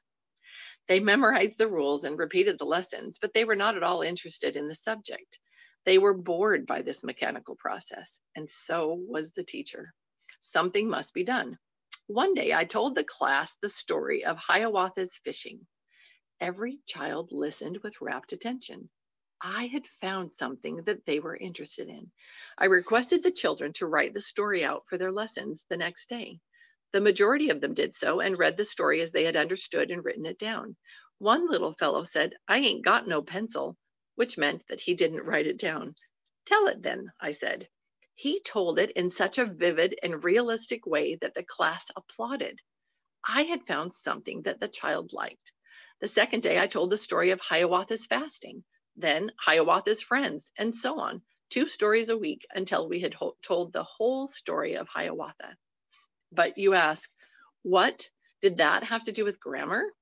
They memorized the rules and repeated the lessons, but they were not at all interested in the subject. They were bored by this mechanical process, and so was the teacher. Something must be done. One day I told the class the story of Hiawatha's fishing. Every child listened with rapt attention. I had found something that they were interested in. I requested the children to write the story out for their lessons the next day. The majority of them did so and read the story as they had understood and written it down. One little fellow said, "I ain't got no pencil," which meant that he didn't write it down. "Tell it then," I said. He told it in such a vivid and realistic way that the class applauded. I had found something that the child liked. The second day, I told the story of Hiawatha's fasting, then Hiawatha's friends, and so on, 2 stories a week until we had told the whole story of Hiawatha. But you ask, what did that have to do with grammar?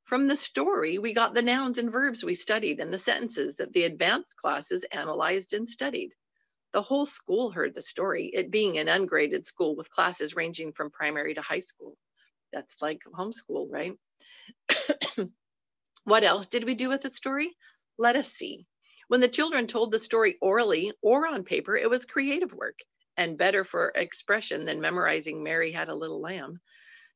From the story, we got the nouns and verbs we studied and the sentences that the advanced classes analyzed and studied. The whole school heard the story, it being an ungraded school with classes ranging from primary to high school. That's like homeschool, right? What else did we do with the story? Let us see. When the children told the story orally or on paper, it was creative work and better for expression than memorizing Mary Had a Little Lamb.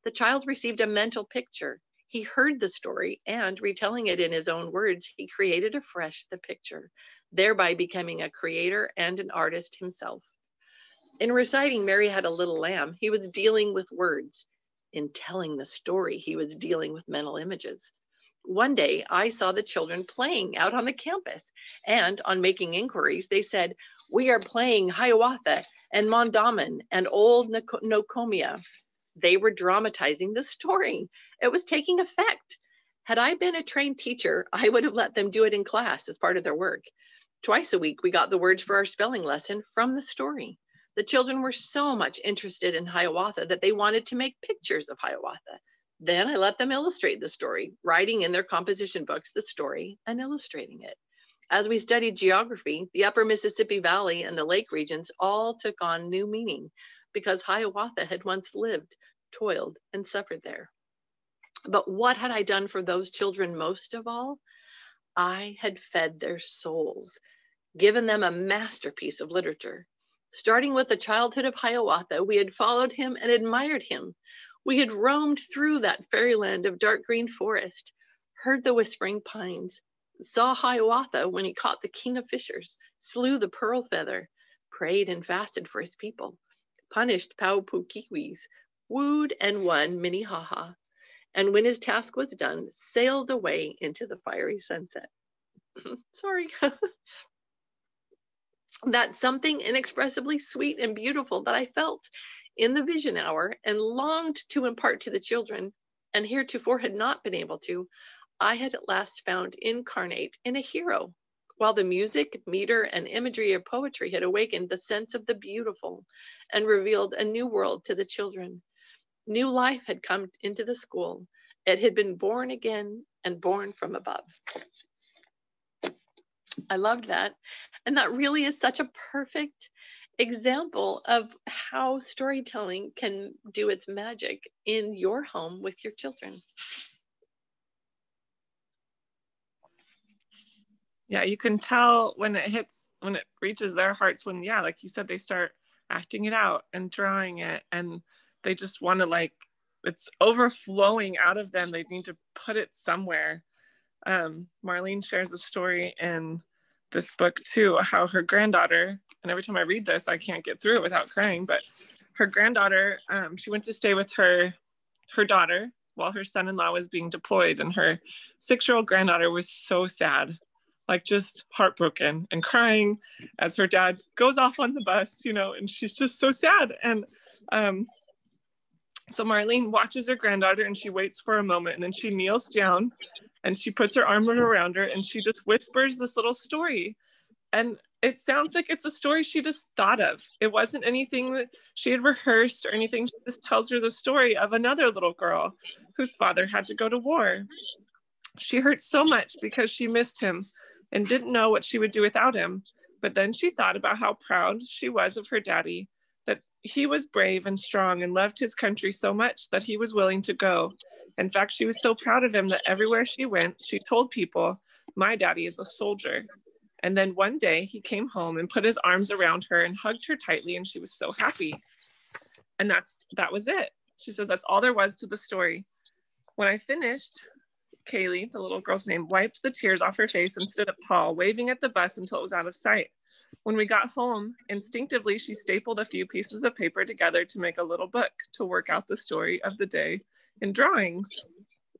The child received a mental picture. He heard the story and, retelling it in his own words, he created afresh the picture, thereby becoming a creator and an artist himself. In reciting Mary Had a Little Lamb, he was dealing with words. In telling the story, he was dealing with mental images. One day, I saw the children playing out on the campus, and on making inquiries, they said, "We are playing Hiawatha and Mondawmin and Old Nokomia." They were dramatizing the story. It was taking effect. Had I been a trained teacher, I would have let them do it in class as part of their work. Twice a week, we got the words for our spelling lesson from the story. The children were so much interested in Hiawatha that they wanted to make pictures of Hiawatha. Then I let them illustrate the story, writing in their composition books the story and illustrating it. As we studied geography, the upper Mississippi Valley and the lake regions all took on new meaning because Hiawatha had once lived, toiled, and suffered there. But what had I done for those children most of all? I had fed their souls, given them a masterpiece of literature. Starting with the childhood of Hiawatha, we had followed him and admired him. We had roamed through that fairyland of dark green forest, heard the whispering pines, saw Hiawatha when he caught the king of fishers, slew the pearl feather, prayed and fasted for his people, punished Paupukiwis, wooed and won Minnehaha, and when his task was done, sailed away into the fiery sunset. Sorry. That's something inexpressibly sweet and beautiful that I felt in the vision hour and longed to impart to the children, and heretofore had not been able to, I had at last found incarnate in a hero, while the music, meter, and imagery of poetry had awakened the sense of the beautiful and revealed a new world to the children. New life had come into the school. It had been born again and born from above. I loved that. And that really is such a perfect example of how storytelling can do its magic in your home with your children. Yeah, you can tell when it reaches their hearts when, yeah, like you said, they start acting it out and drawing it, and they just want to, like, it's overflowing out of them. They need to put it somewhere. Marlene shares a story in this book too, how her granddaughter, and every time I read this, I can't get through it without crying, but her granddaughter, she went to stay with her daughter while her son-in-law was being deployed, and her 6-year-old granddaughter was so sad, like just heartbroken and crying as her dad goes off on the bus, you know, and she's just so sad. And so Marlene watches her granddaughter and she waits for a moment, and then she kneels down and she puts her arm around her and she just whispers this little story. And it sounds like it's a story she just thought of. It wasn't anything that she had rehearsed or anything. She just tells her the story of another little girl whose father had to go to war. She hurt so much because she missed him and didn't know what she would do without him. But then she thought about how proud she was of her daddy, that he was brave and strong and loved his country so much that he was willing to go. In fact, she was so proud of him that everywhere she went, she told people, "My daddy is a soldier." And then one day he came home and put his arms around her and hugged her tightly, and she was so happy. And that was it. She says, that's all there was to the story. When I finished, Kaylee, the little girl's name, wiped the tears off her face and stood up tall, waving at the bus until it was out of sight. When we got home, instinctively, she stapled a few pieces of paper together to make a little book to work out the story of the day in drawings.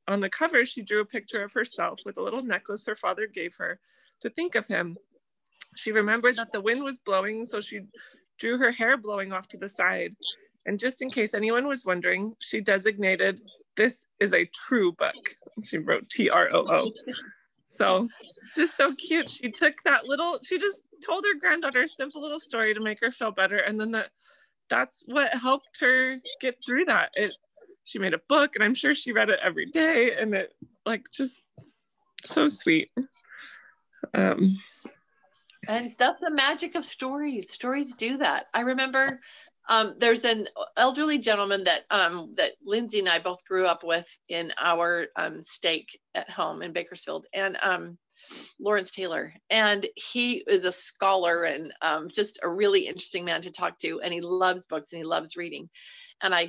On the cover, she drew a picture of herself with a little necklace her father gave her to think of him. She remembered that the wind was blowing, so she drew her hair blowing off to the side. And just in case anyone was wondering, she designated, "This is a true book." She wrote TROO. So just so cute. She took she just told her granddaughter a simple little story to make her feel better. And then that's what helped her get through that. She made a book, and I'm sure she read it every day, and it, like, just so sweet. And that's the magic of stories. Stories do that. I remember there's an elderly gentleman that Lindsay and I both grew up with in our stake at home in Bakersfield, and Lawrence Taylor. And he is a scholar and just a really interesting man to talk to. And he loves books and he loves reading. And I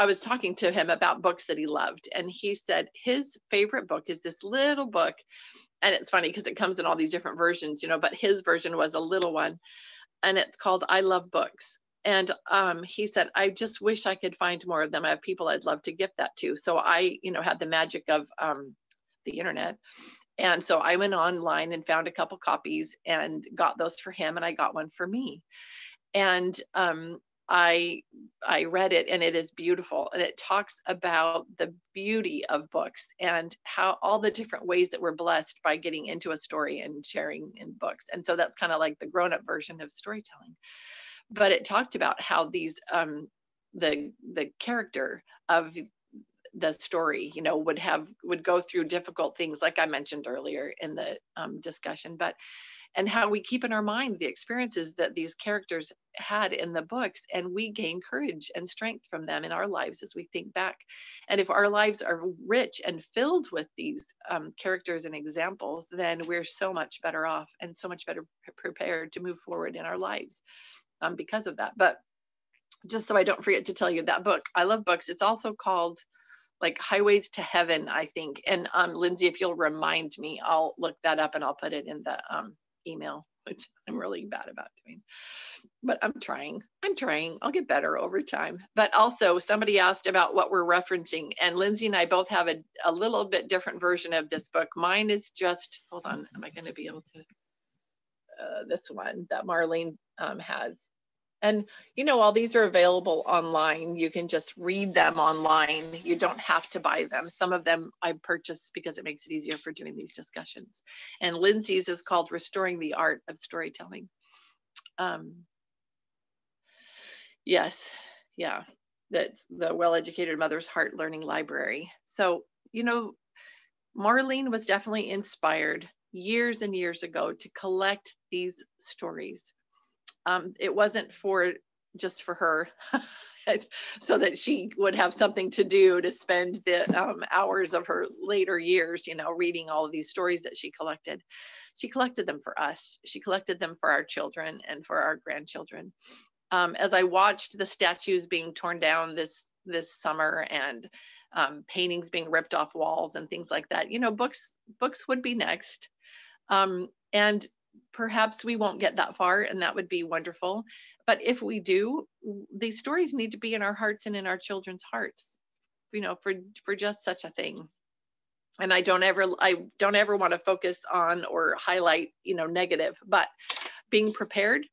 was talking to him about books that he loved, and he said his favorite book is this little book. And it's funny because it comes in all these different versions, you know, but his version was a little one, and it's called I Love Books. And he said, I just wish I could find more of them. I have people I'd love to gift that to. So I, had the magic of the internet. And so I went online and found a couple copies and got those for him, and I got one for me. And I read it, and it is beautiful, and it talks about the beauty of books and how all the different ways that we're blessed by getting into a story and sharing in books. And so that's kind of like the grown-up version of storytelling. But it talked about how these the character of the story, you know, would go through difficult things, like I mentioned earlier in the discussion, and how we keep in our mind the experiences that these characters had in the books, and we gain courage and strength from them in our lives as we think back. And if our lives are rich and filled with these characters and examples, then we're so much better off and so much better prepared to move forward in our lives because of that. But just so I don't forget to tell you, that book, I love books. It's also called like Highways to Heaven, I think. And Lindsay, if you'll remind me, I'll look that up and I'll put it in the email, which I'm really bad about doing, but I'm trying. I'll get better over time. But also somebody asked about what we're referencing, and Lindsay and I both have a little bit different version of this book. Mine is just, hold on, am I going to be able to, this one that Marlene has. And, you know, all these are available online. You can just read them online. You don't have to buy them. Some of them I purchased because it makes it easier for doing these discussions. And Lindsay's is called Restoring the Art of Storytelling. Yes, yeah, that's the Well-Educated Mother's Heart Learning Library. So, you know, Marlene was definitely inspired years and years ago to collect these stories. It wasn't just for her, so that she would have something to do to spend the hours of her later years, you know, reading all of these stories that she collected. She collected them for us. She collected them for our children and for our grandchildren. As I watched the statues being torn down this summer, and paintings being ripped off walls and things like that, you know, books would be next. And perhaps we won't get that far, and that would be wonderful. But if we do, these stories need to be in our hearts and in our children's hearts, you know, for just such a thing. And I don't ever want to focus on or highlight, you know, negative, but being prepared,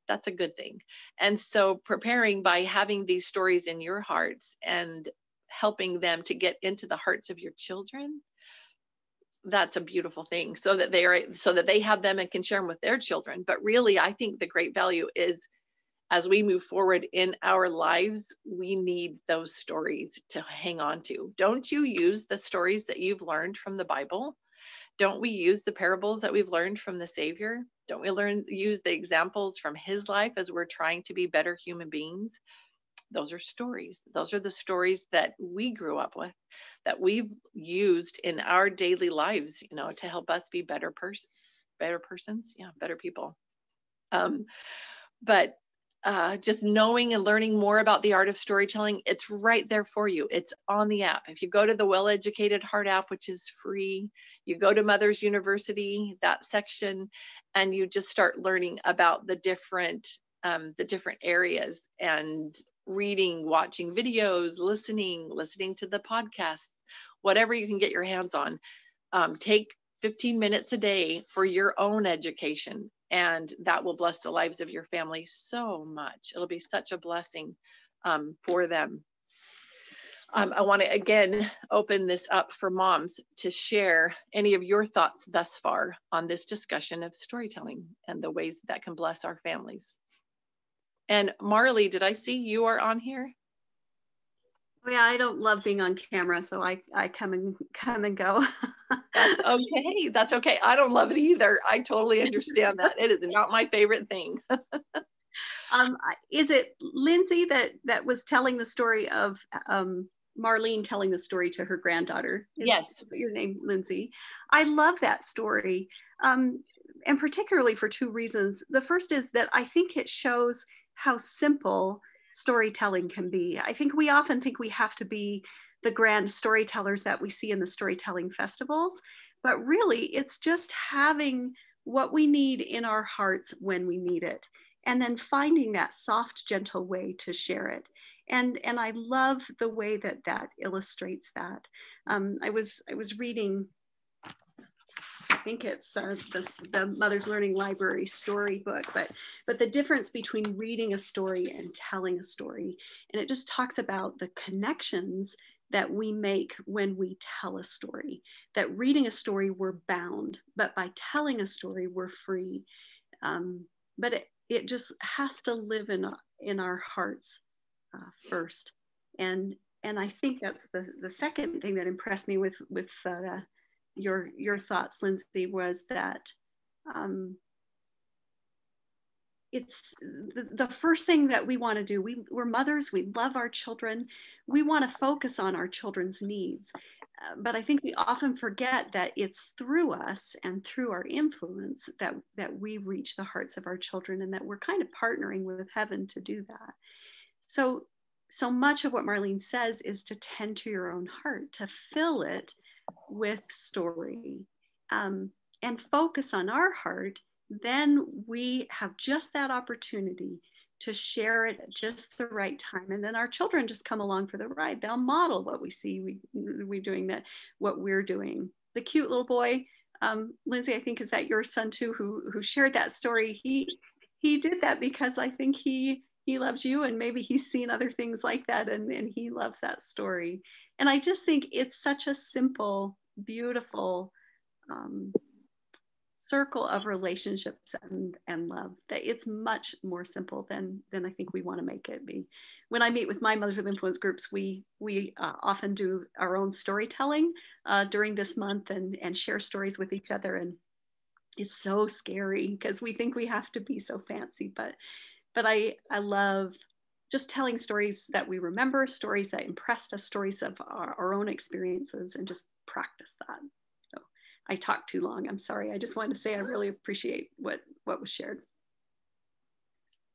that's a good thing. And so preparing by having these stories in your hearts and helping them to get into the hearts of your children, that's a beautiful thing, so that they have them and can share them with their children. But really, I think the great value is, as we move forward in our lives, we need those stories to hang on to. Don't you use the stories that you've learned from the Bible? Don't we use the parables that we've learned from the Savior? Don't we use the examples from his life as we're trying to be better human beings? Those are stories. Those are the stories that we grew up with, that we've used in our daily lives, you know, to help us be better persons, yeah, better people. But just knowing and learning more about the art of storytelling, it's right there for you. It's on the app. If you go to the Well-Educated Heart app, which is free, you go to Mother's University, that section, and you just start learning about the different areas, and reading, watching videos, listening to the podcasts, whatever you can get your hands on. Take 15 minutes a day for your own education, and that will bless the lives of your family so much. It'll be such a blessing for them. I want to again open this up for moms to share any of your thoughts thus far on this discussion of storytelling and the ways that can bless our families. And Marley, did I see you are on here? Oh, yeah, I don't love being on camera, so I come and go. That's okay. That's okay. I don't love it either. I totally understand that. It is not my favorite thing. Is it Lindsay that was telling the story of Marlene telling the story to her granddaughter? Yes. Your name, Lindsay. I love that story, and particularly for two reasons. The first is that I think it shows how simple storytelling can be. I think we often think we have to be the grand storytellers that we see in the storytelling festivals, but really it's just having what we need in our hearts when we need it, and then finding that soft, gentle way to share it. And I love the way that illustrates that. I was reading I think it's the Mother's Learning Library storybook, but the difference between reading a story and telling a story. And it just talks about the connections that we make when we tell a story. That reading a story, we're bound, but by telling a story, we're free. But it just has to live in our hearts first. And I think that's the second thing that impressed me with your thoughts, Lindsay, was that it's the first thing that we want to do. We're mothers, we love our children, we want to focus on our children's needs. But I think we often forget that it's through us and through our influence that we reach the hearts of our children, and that we're kind of partnering with heaven to do that. So much of what Marlene says is to tend to your own heart, to fill it with story, and focus on our heart. Then we have just that opportunity to share it at just the right time. And then our children just come along for the ride. They'll model what we see we doing, that what we're doing. The cute little boy, Lindsay, I think, is that your son too, who shared that story. He did that because I think he loves you, and maybe he's seen other things like that, and he loves that story. And I just think it's such a simple, beautiful circle of relationships and love, that it's much more simple than I think we want to make it be. When I meet with my Mothers of Influence groups, we often do our own storytelling during this month and share stories with each other. And it's so scary because we think we have to be so fancy, but I love just telling stories that we remember, stories that impressed us, stories of our own experiences, and just practice that. So I talked too long. I'm sorry. I just wanted to say I really appreciate what was shared.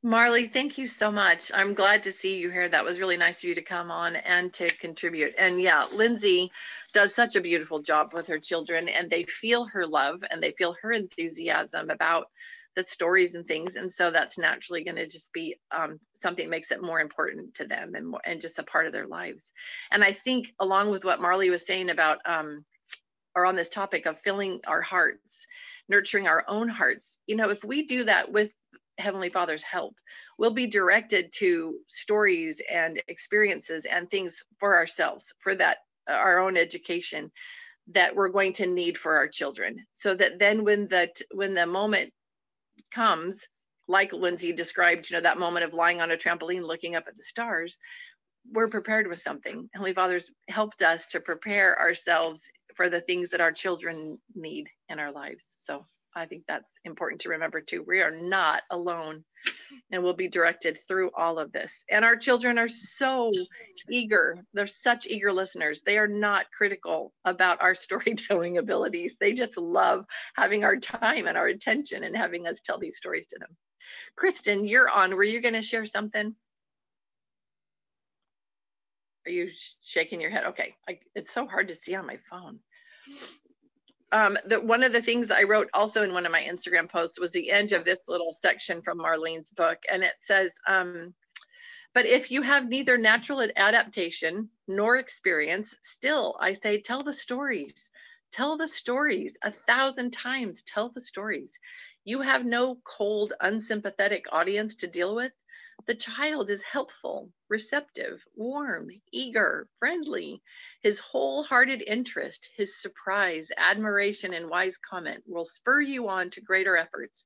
Marley, thank you so much. I'm glad to see you here. That was really nice of you to come on and to contribute. And yeah, Lindsay does such a beautiful job with her children, and they feel her love and they feel her enthusiasm about the stories and things. And so that's naturally going to just be something that makes it more important to them and just a part of their lives. And I think along with what Marley was saying about, or on this topic of filling our hearts, nurturing our own hearts, if we do that with Heavenly Father's help, we'll be directed to stories and experiences and things for ourselves, for that, our own education that we're going to need for our children. So that then when the moment comes, like Lindsay described, that moment of lying on a trampoline looking up at the stars, we're prepared with something. Heavenly Father's helped us to prepare ourselves for the things that our children need in our lives. So I think that's important to remember too. We are not alone, and we'll be directed through all of this. And our children are so eager. They're such eager listeners. They are not critical about our storytelling abilities. They just love having our time and our attention and having us tell these stories to them. Kristen, you're on. Were you going to share something? Are you shaking your head? Okay. It's so hard to see on my phone. One of the things I wrote also in one of my Instagram posts was the end of this little section from Marlene's book. And it says, but if you have neither natural adaptation nor experience, still, I say, tell the stories. Tell the stories 1,000 times. Tell the stories. You have no cold, unsympathetic audience to deal with. The child is helpful, receptive, warm, eager, friendly. His wholehearted interest, his surprise, admiration, and wise comment will spur you on to greater efforts.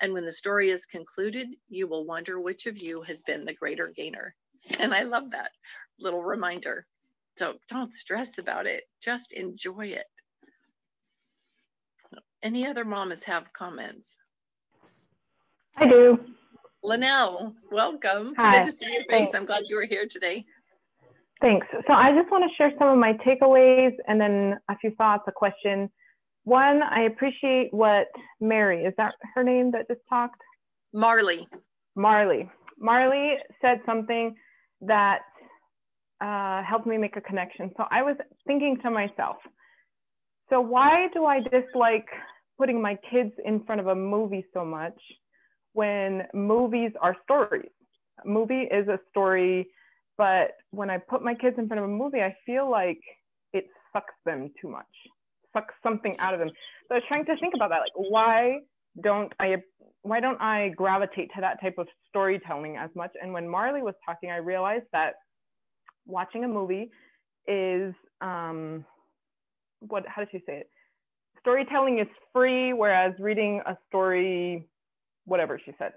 And when the story is concluded, you will wonder which of you has been the greater gainer. And I love that little reminder. So don't stress about it. Just enjoy it. Any other mamas have comments? I do. Linnell, welcome. Hi. It's good to see your face. Thanks. I'm glad you were here today. Thanks. So I just want to share some of my takeaways and then a few thoughts, a question. One, I appreciate what Mary, is that her name that just talked? Marley said something that helped me make a connection. So I was thinking to myself, so why do I dislike putting my kids in front of a movie so much when movies are stories? A movie is a story, but when I put my kids in front of a movie, I feel like it sucks them too much. suck something out of them. So I was trying to think about that, like why don't I gravitate to that type of storytelling as much? And when Marley was talking, I realized that watching a movie is how did she say it? Storytelling is free, whereas reading a story, whatever she said.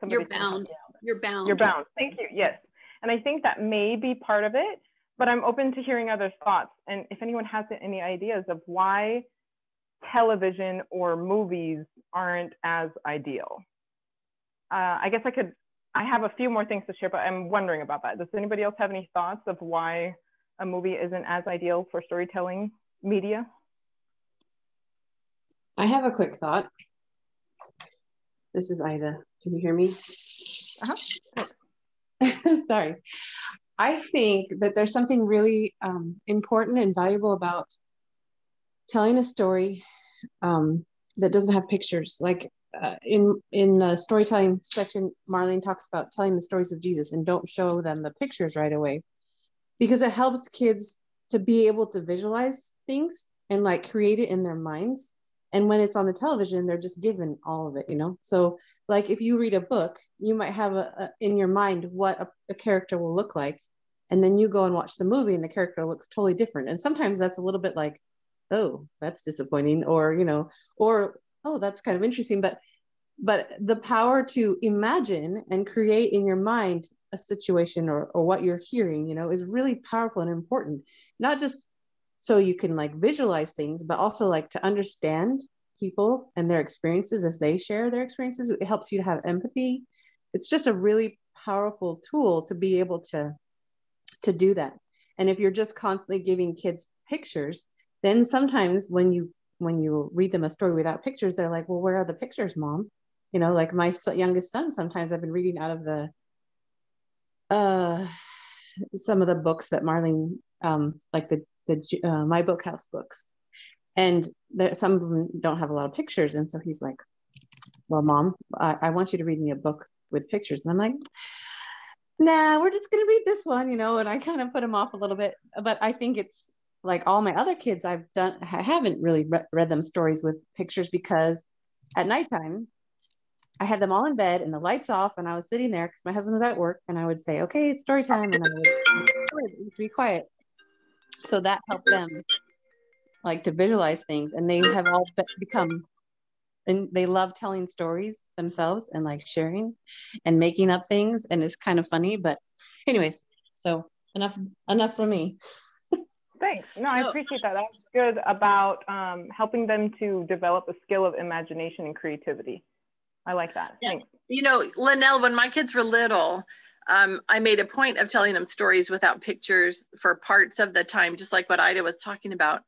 You're bound. You're bound. You're bound. Thank you. Yes. And I think that may be part of it, but I'm open to hearing others' thoughts. And if anyone has any ideas of why television or movies aren't as ideal. I guess I have a few more things to share, but I'm wondering about that. Does anybody else have any thoughts of why a movie isn't as ideal for storytelling media? I have a quick thought. This is Ida. Can you hear me? Sorry. I think that there's something really important and valuable about telling a story that doesn't have pictures. Like in the storytelling section, Marlene talks about telling the stories of Jesus and don't show them the pictures right away, because it helps kids to be able to visualize things and like create it in their minds. And when it's on the television, they're just given all of it, you know? So like if you read a book, you might have in your mind what a character will look like. And then you go and watch the movie and the character looks totally different. And sometimes that's a little bit like, oh, that's disappointing, or, you know, or, oh, that's kind of interesting. But the power to imagine and create in your mind a situation or what you're hearing, you know, is really powerful and important. Not just so you can like visualize things, but also like to understand people and their experiences as they share their experiences. It helps you to have empathy. It's just a really powerful tool to be able to do that. And if you're just constantly giving kids pictures, then sometimes when you read them a story without pictures, they're like, well, where are the pictures, Mom? You know, like my youngest son, sometimes I've been reading out of the some of the books that Marlene, like the My Book House books. And some of them don't have a lot of pictures. And so he's like, well, Mom, I want you to read me a book with pictures. And I'm like, nah, we're just going to read this one, you know, and I kind of put him off a little bit. But I think it's like all my other kids I haven't really read them stories with pictures, because at nighttime, I had them all in bed and the lights off, and I was sitting there because my husband was at work, and I would say, okay, it's story time. And I would be quiet. So that helped them like to visualize things, and they have all become, and they love telling stories themselves and like sharing and making up things. And it's kind of funny, but anyways, so enough from me. Thanks. No, I appreciate that. That's good about helping them to develop a skill of imagination and creativity. I like that. Yeah. Thanks. You know, Linnell, when my kids were little, I made a point of telling them stories without pictures for parts of the time, just like what Ida was talking about.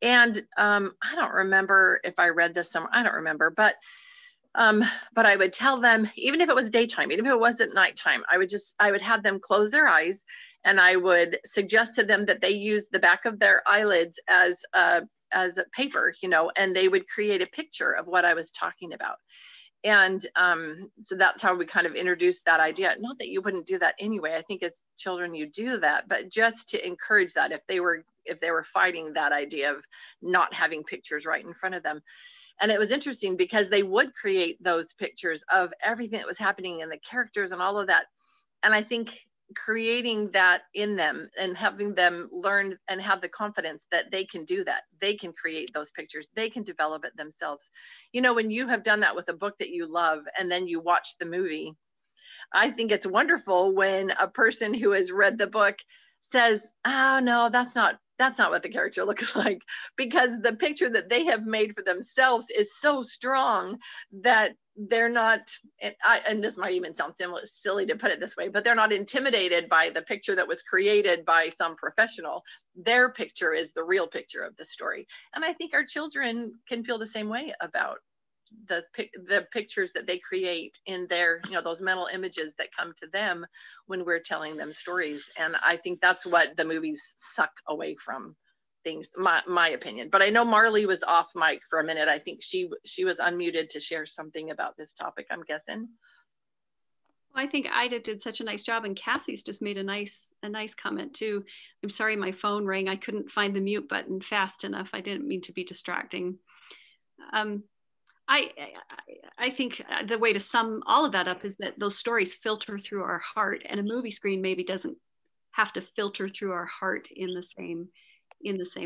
And I don't remember if I read this somewhere, I don't remember, but I would tell them, even if it was daytime, even if it wasn't nighttime, I would have them close their eyes, and I would suggest to them that they use the back of their eyelids as a paper, you know, and they would create a picture of what I was talking about. And so that's how we kind of introduced that idea. Not that you wouldn't do that anyway. I think as children you do that, but just to encourage that if they were fighting that idea of not having pictures right in front of them. And it was interesting because they would create those pictures of everything that was happening and the characters and all of that. And I think creating that in them and having them learn and have the confidence that they can do that, they can create those pictures, they can develop it themselves. You know, when you have done that with a book that you love and then you watch the movie, I think it's wonderful when a person who has read the book says, oh no, that's not what the character looks like, because the picture that they have made for themselves is so strong that they're not, and this might even sound silly to put it this way, but they're not intimidated by the picture that was created by some professional. Their picture is the real picture of the story. And I think our children can feel the same way about the pictures that they create in their, you know, those mental images that come to them when we're telling them stories. And I think that's what the movies suck away from things, my opinion. But I know Marley was off mic for a minute. I think she was unmuted to share something about this topic, I'm guessing. I think Ida did such a nice job, and Cassie's just made a nice comment too. I'm sorry, my phone rang. I couldn't find the mute button fast enough. I didn't mean to be distracting. I think the way to sum all of that up is that those stories filter through our heart, and a movie screen maybe doesn't have to filter through our heart in the same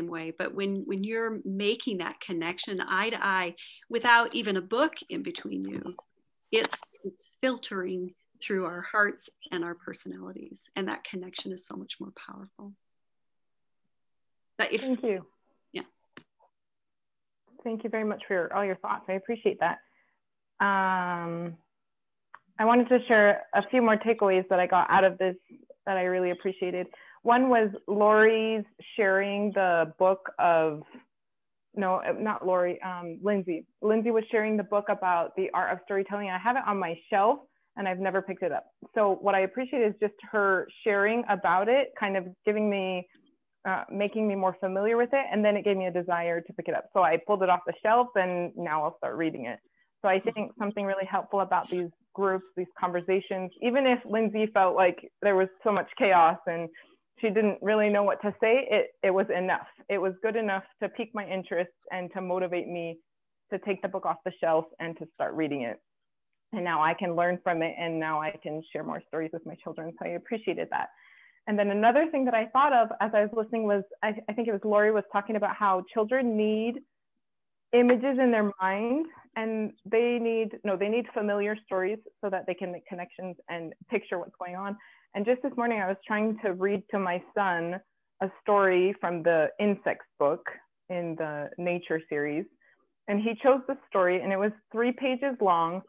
way. But when you're making that connection eye to eye without even a book in between you, it's filtering through our hearts and our personalities, and that connection is so much more powerful. Thank you. Yeah. Thank you very much for all your thoughts. I appreciate that. I wanted to share a few more takeaways that I got out of this that I really appreciated. One was Lori's sharing the book of, no, not Lori, Lindsay. Lindsay was sharing the book about the art of storytelling. I have it on my shelf and I've never picked it up. So what I appreciate is just her sharing about it, kind of giving me, making me more familiar with it. And then it gave me a desire to pick it up. So I pulled it off the shelf and now I'll start reading it. So I think something really helpful about these groups, these conversations, even if Lindsay felt like there was so much chaos and she didn't really know what to say, it was enough. It was good enough to pique my interest and to motivate me to take the book off the shelf and to start reading it. And now I can learn from it, and now I can share more stories with my children. So I appreciated that. And then another thing that I thought of as I was listening was, I think it was Lori was talking about how children need images in their mind, and they need familiar stories so that they can make connections and picture what's going on. And just this morning, I was trying to read to my son a story from the insects book in the nature series. And he chose the story, and it was 3 pages long,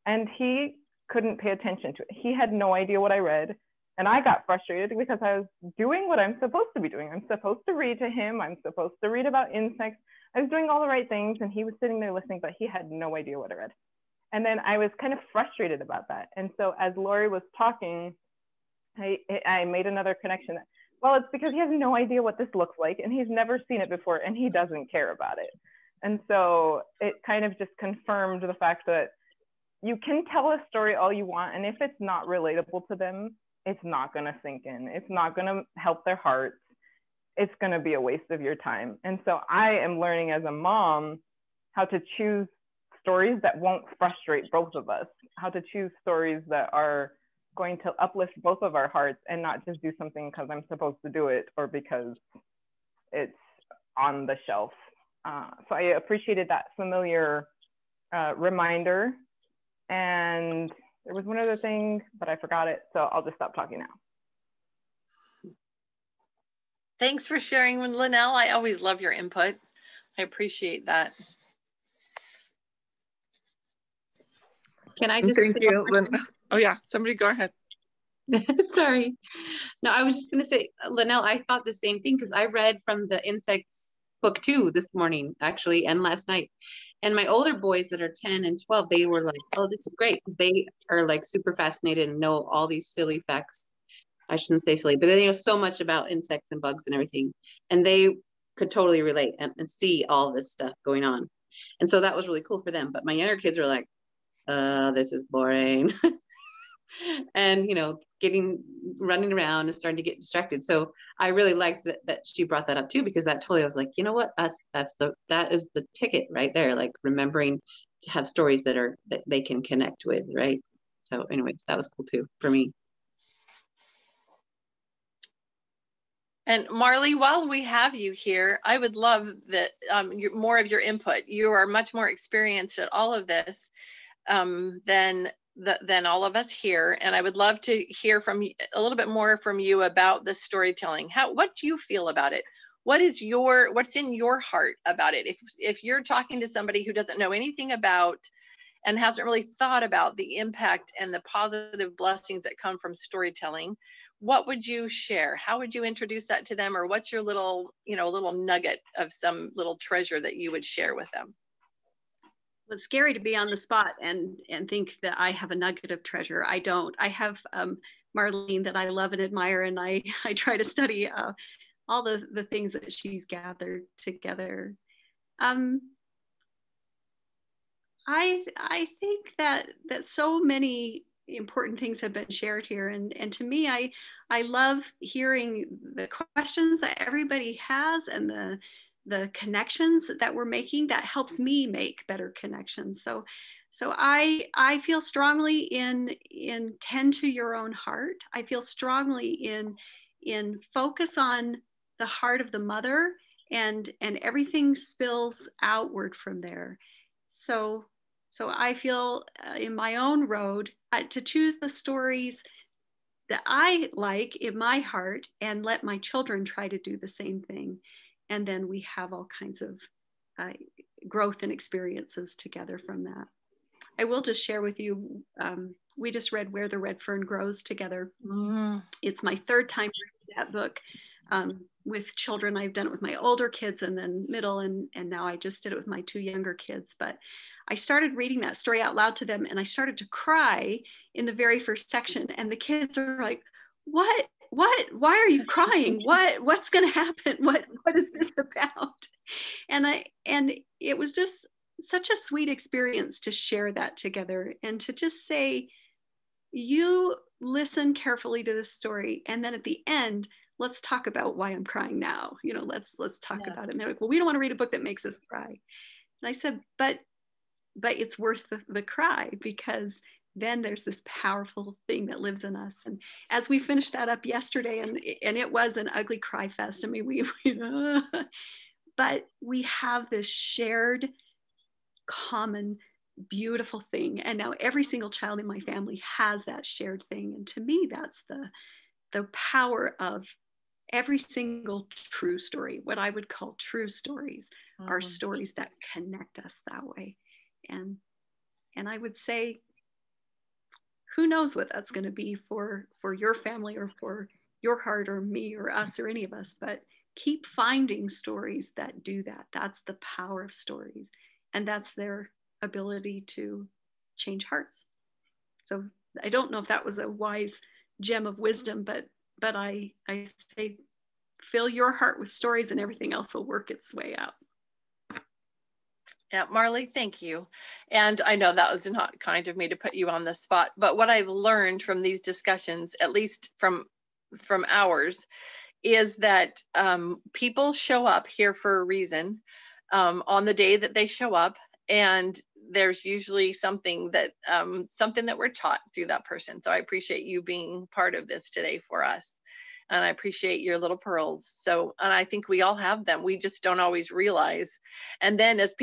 and he couldn't pay attention to it. He had no idea what I read. And I got frustrated because I was doing what I'm supposed to be doing. I'm supposed to read to him. I'm supposed to read about insects. I was doing all the right things, and he was sitting there listening, but he had no idea what I read. And then I was kind of frustrated about that. And so as Lori was talking, I made another connection. Well, it's because he has no idea what this looks like, and he's never seen it before, and he doesn't care about it. And so it kind of just confirmed the fact that you can tell a story all you want, and if it's not relatable to them, it's not going to sink in. It's not going to help their hearts. It's going to be a waste of your time. And so I am learning as a mom how to choose stories that won't frustrate both of us, how to choose stories that are going to uplift both of our hearts and not just do something because I'm supposed to do it or because it's on the shelf. So I appreciated that familiar reminder. And there was one other thing, but I forgot it. So I'll just stop talking now. Thanks for sharing, Linnell. I always love your input. I appreciate that. Can I just thank you, Linnell. Oh yeah, somebody go ahead. Sorry. No, I was just going to say, Linnell, I thought the same thing because I read from the insects book too this morning, actually, and last night. And my older boys that are 10 and 12, they were like, oh, this is great, because they are like super fascinated and know all these silly facts. I shouldn't say silly, but they know so much about insects and bugs and everything. And they could totally relate and see all this stuff going on. And so that was really cool for them. But my younger kids are like, this is boring. And, you know, running around and starting to get distracted. So I really liked that she brought that up too, because that totally, I was like, you know what, that is the ticket right there. Like remembering to have stories that they can connect with. Right. So anyways, that was cool too for me. And Marley, while we have you here, I would love that more of your input. You are much more experienced at all of this than all of us here, and I would love to hear from a little bit more from you about the storytelling. What do you feel about it? What's in your heart about it? If you're talking to somebody who doesn't know anything about and hasn't really thought about the impact and the positive blessings that come from storytelling, what would you share? How would you introduce that to them? Or what's your little nugget of some little treasure that you would share with them? It's scary to be on the spot and think that I have a nugget of treasure. I don't. I have Marlene that I love and admire, and I try to study all the things that she's gathered together. I think that so many important things have been shared here. And to me, I love hearing the questions that everybody has and the connections that we're making. That helps me make better connections. So I feel strongly in tend to your own heart. I feel strongly in focus on the heart of the mother, and everything spills outward from there. So I feel in my own road to choose the stories that I like in my heart and let my children try to do the same thing. And then we have all kinds of growth and experiences together from that. I will just share with you, we just read Where the Red Fern Grows together. It's my third time reading that book with children. I've done it with my older kids and then middle, and now I just did it with my 2 younger kids. But I started reading that story out loud to them, and I started to cry in the very first section. And the kids are like, what, why are you crying? What's going to happen? What is this about? And it was just such a sweet experience to share that together and to just say, you listen carefully to this story. And then at the end, let's talk about why I'm crying now. You know, let's talk about it. And they're like, well, we don't want to read a book that makes us cry. And I said, but it's worth the cry, because then there's this powerful thing that lives in us. And as we finished that up yesterday, and it was an ugly cry fest. I mean, but we have this shared, common, beautiful thing. And now every single child in my family has that shared thing. And to me, that's the power of every single true story. What I would call true stories are stories that connect us that way. And I would say, who knows what that's going to be for your family or for your heart or me or us or any of us, but keep finding stories that do that. That's the power of stories, and that's their ability to change hearts. So I don't know if that was a wise gem of wisdom, but I say, fill your heart with stories and everything else will work its way out. Yeah, Marley, thank you. And I know that was not kind of me to put you on the spot, but what I've learned from these discussions, at least from ours, is that people show up here for a reason on the day that they show up, and there's usually something that we're taught through that person. So I appreciate you being part of this today for us. And I appreciate your little pearls. So, and I think we all have them. We just don't always realize. And then as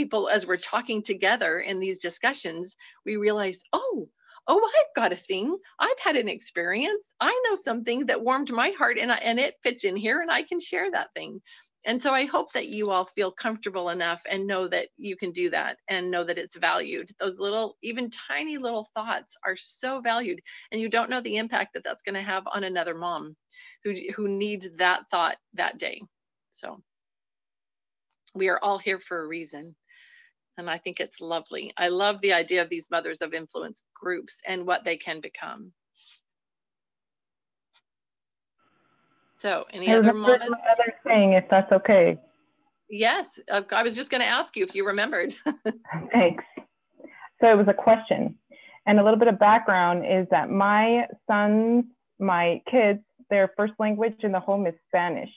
we're talking together in these discussions, we realize, oh, I've got a thing. I've had an experience. I know something that warmed my heart, and it fits in here, and I can share that thing. And so I hope that you all feel comfortable enough and know that you can do that and know that it's valued. Those little, even tiny little thoughts are so valued, and you don't know the impact that that's going to have on another mom who needs that thought that day. So we are all here for a reason. And I think it's lovely. I love the idea of these mothers of influence groups and what they can become. So any other mamas? Another thing, if that's okay. Yes, I was just going to ask you if you remembered. Thanks. So it was a question. And a little bit of background is that my kids, their first language in the home is Spanish.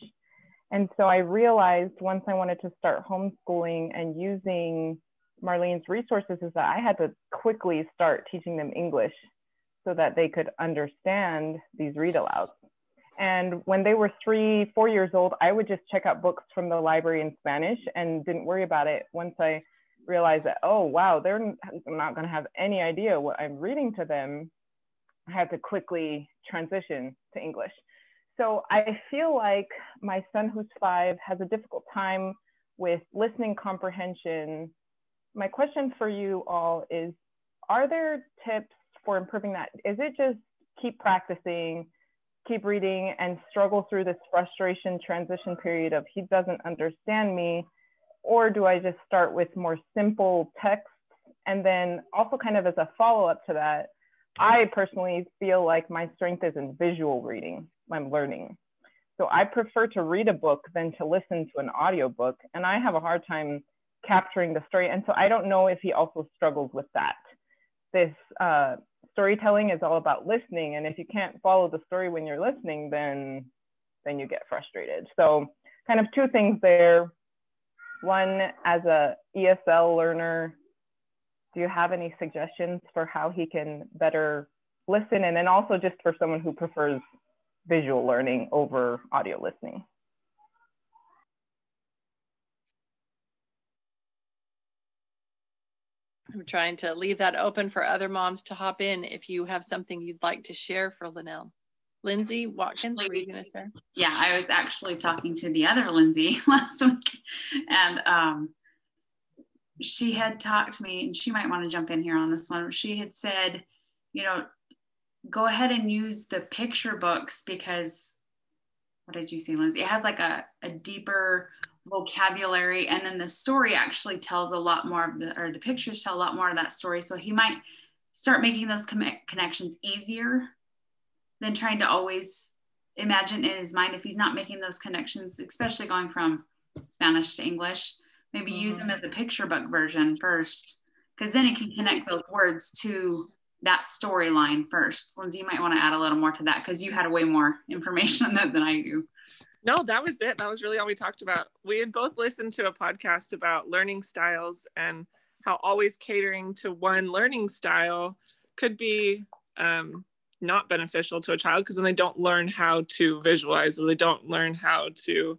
And so I realized once I wanted to start homeschooling and using Marlene's resources is that I had to quickly start teaching them English so that they could understand these read alouds. And when they were 3, 4 years old, I would just check out books from the library in Spanish and didn't worry about it. Once I realized that, oh, wow, they're not going to have any idea what I'm reading to them, I had to quickly transition to English. So I feel like my son, who's 5, has a difficult time with listening comprehension. My question for you all is, are there tips for improving that? Is it just keep practicing, keep reading, and struggle through this frustration transition period of he doesn't understand me? Or do I just start with more simple texts? And then also kind of as a follow-up to that, I personally feel like my strength is in visual reading. I'm learning. So I prefer to read a book than to listen to an audiobook. And I have a hard time capturing the story. And so I don't know if he also struggles with that, this storytelling is all about listening. And if you can't follow the story when you're listening, then you get frustrated. So kind of two things there. One, as a ESL learner, do you have any suggestions for how he can better listen? And then also just for someone who prefers visual learning over audio listening. I'm trying to leave that open for other moms to hop in if you have something you'd like to share for Linnell. Lindsay Watkins, were you going to share? Yeah, I was actually talking to the other Lindsay last week, and she had talked to me, and she might want to jump in here on this one. She had said, you know, go ahead and use the picture books because, what did you say, Lindsay? It has like a deeper vocabulary, and then the story actually tells a lot more of the pictures tell a lot more of that story. So he might start making those connections easier than trying to always imagine in his mind if he's not making those connections, especially going from Spanish to English. Maybe use them as a picture book version first, because then he can connect those words to that storyline first. Lindsay, you might want to add a little more to that because you had way more information on that than I do. No, that was it. That was really all we talked about. We had both listened to a podcast about learning styles and how always catering to one learning style could be not beneficial to a child, because then they don't learn how to visualize, or they don't learn how to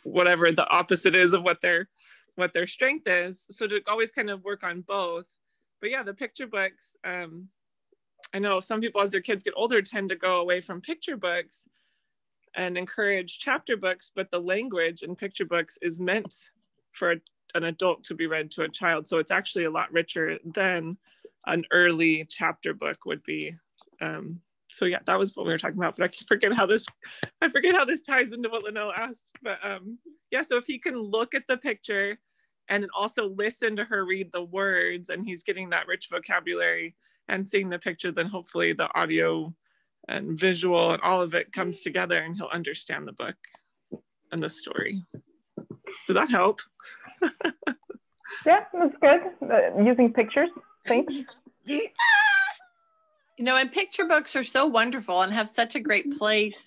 whatever the opposite is of what their strength is. So to always kind of work on both. But yeah, the picture books, I know some people as their kids get older tend to go away from picture books and encourage chapter books, but the language in picture books is meant for an adult to be read to a child. So it's actually a lot richer than an early chapter book would be. So yeah, that was what we were talking about, but I forget how this ties into what Linnell asked. But yeah, so if he can look at the picture and then also listen to her read the words, and he's getting that rich vocabulary and seeing the picture, then hopefully the audio and visual and all of it comes together and he'll understand the book and the story. Did that help? Yeah, that's good. Using pictures, thanks. You know, and picture books are so wonderful and have such a great place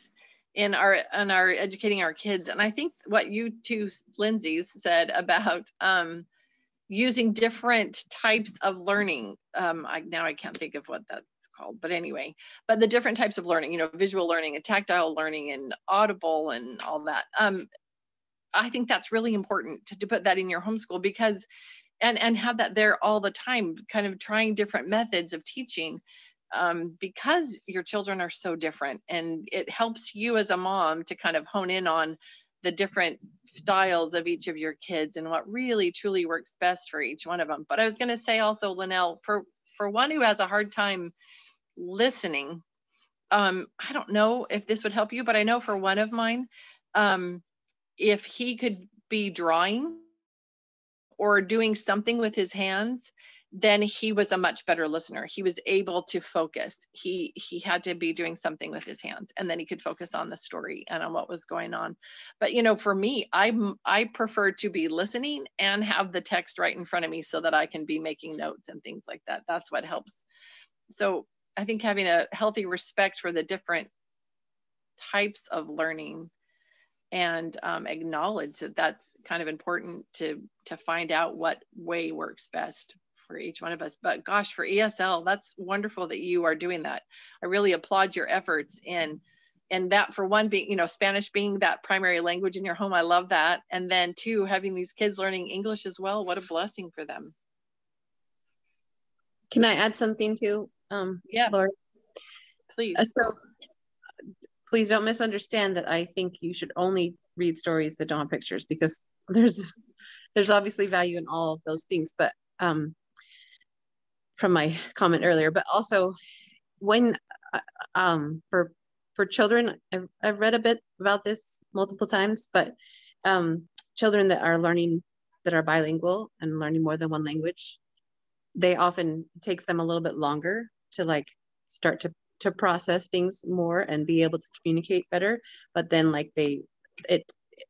in our educating our kids. And I think what you two Lindsay's said about using different types of learning. I can't think of what that's called, but anyway, but the different types of learning, you know, visual learning and tactile learning and audible and all that. I think that's really important to put that in your homeschool, because and have that there all the time, kind of trying different methods of teaching, because your children are so different, and it helps you as a mom to kind of hone in on the different styles of each of your kids and what really truly works best for each one of them. But I was going to say also, Linnell, for one who has a hard time listening, I don't know if this would help you, but I know for one of mine, if he could be drawing or doing something with his hands, then he was a much better listener. He was able to focus. He had to be doing something with his hands, and then he could focus on the story and on what was going on. But you know, for me, I prefer to be listening and have the text right in front of me so that I can be making notes and things like that. That's what helps. So I think having a healthy respect for the different types of learning, and acknowledge that that's kind of important to find out what way works best for each one of us. But gosh, for ESL, that's wonderful that you are doing that. I really applaud your efforts in that, for one, being, you know, Spanish being that primary language in your home. I love that. And then two, having these kids learning English as well. What a blessing for them. Can I add something too? Yeah, Laura? Please. So please don't misunderstand that I think you should only read stories that don't have pictures, because there's obviously value in all of those things, but from my comment earlier, but also when for children, I've read a bit about this multiple times, but children that are bilingual and learning more than one language, they often takes them a little bit longer to like start to process things more and be able to communicate better. But then like then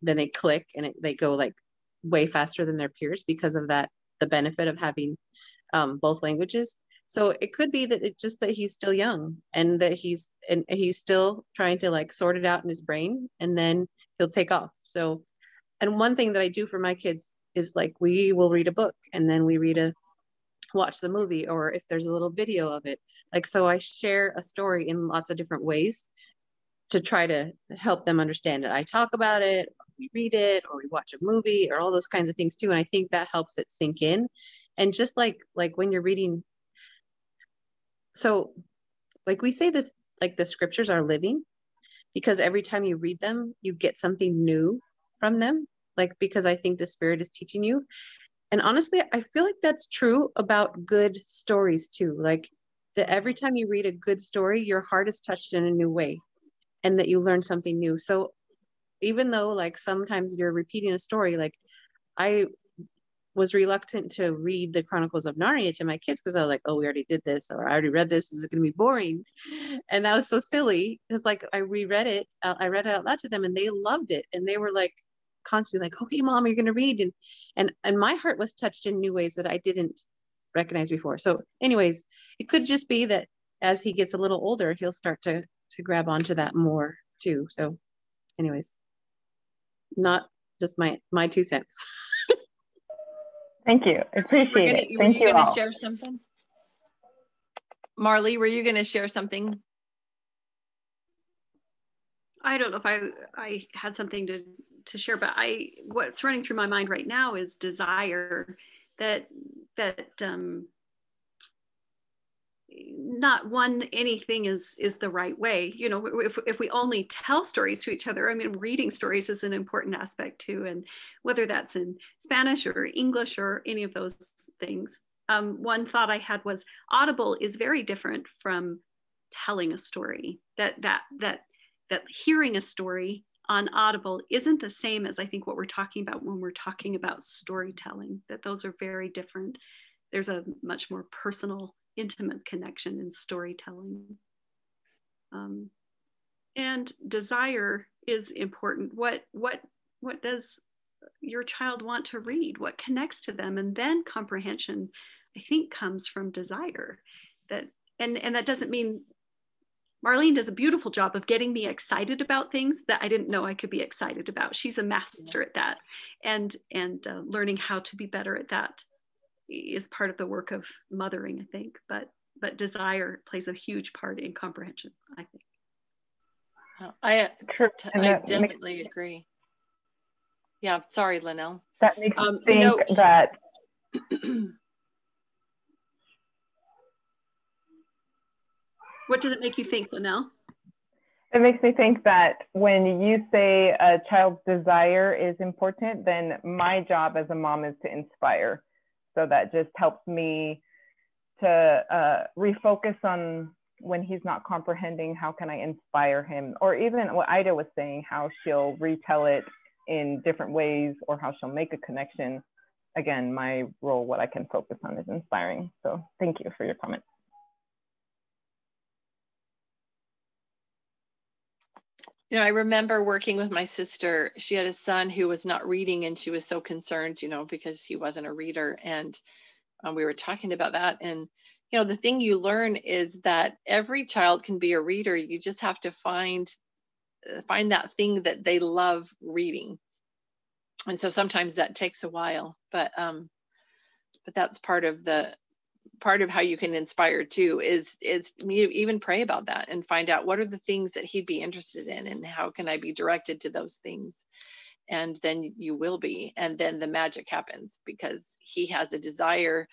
they click and they go like way faster than their peers because of that, the benefit of having both languages. So it could be that it's just that he's still young and that he's still trying to like sort it out in his brain, and then he'll take off. So, and one thing that I do for my kids is like, we will read a book and then we watch the movie, or if there's a little video of it. Like, so I share a story in lots of different ways to try to help them understand it. I talk about it, or we read it, or we watch a movie, or all those kinds of things too. And I think that helps it sink in. And just like when you're reading, so like we say this, like the scriptures are living, because every time you read them, you get something new from them. Like, because I think the Spirit is teaching you. And honestly, I feel like that's true about good stories too. Like that every time you read a good story, your heart is touched in a new way, and that you learn something new. So even though like sometimes you're repeating a story, like I was reluctant to read the Chronicles of Narnia to my kids because I was like, oh, we already did this, or I already read this. Is it going to be boring? And that was so silly, because like I reread it, I read it out loud to them, and they loved it, and they were like constantly like, okay, Mom, you're going to read, and my heart was touched in new ways that I didn't recognize before. So, anyways, it could just be that as he gets a little older, he'll start to grab onto that more too. So, anyways, not just my 2 cents. Thank you. I appreciate it. Thank you all. Were you going to share something? Marley, were you going to share something? I don't know if I had something to share, but what's running through my mind right now is desire, that not anything is the right way. You know, if we only tell stories to each other, I mean, reading stories is an important aspect too, and whether that's in Spanish or English or any of those things. One thought I had was Audible is very different from telling a story. That hearing a story on Audible isn't the same as I think what we're talking about when we're talking about storytelling, that those are very different. There's a much more personal, intimate connection in storytelling. And desire is important. What does your child want to read? What connects to them? And then comprehension, I think, comes from desire. And that doesn't mean, Marlene does a beautiful job of getting me excited about things that I didn't know I could be excited about. She's a master at that, and learning how to be better at that is part of the work of mothering, I think. But desire plays a huge part in comprehension, I think. I definitely agree. Yeah, sorry, Linnell. That makes me think that. What does it make you think, Linnell? It makes me think that when you say a child's desire is important, then my job as a mom is to inspire. So that just helps me to refocus on when he's not comprehending, how can I inspire him? Or even what Ida was saying, how she'll retell it in different ways, or how she'll make a connection. Again, my role, what I can focus on is inspiring. So thank you for your comment. You know, I remember working with my sister. She had a son who was not reading, and she was so concerned, you know, because he wasn't a reader. And we were talking about that. And, you know, the thing you learn is that every child can be a reader. You just have to find that thing that they love reading. And so sometimes that takes a while, but that's part of how you can inspire too, is you even pray about that and find out what are the things that he'd be interested in, and how can I be directed to those things. And then you will be, and then the magic happens, because he has a desire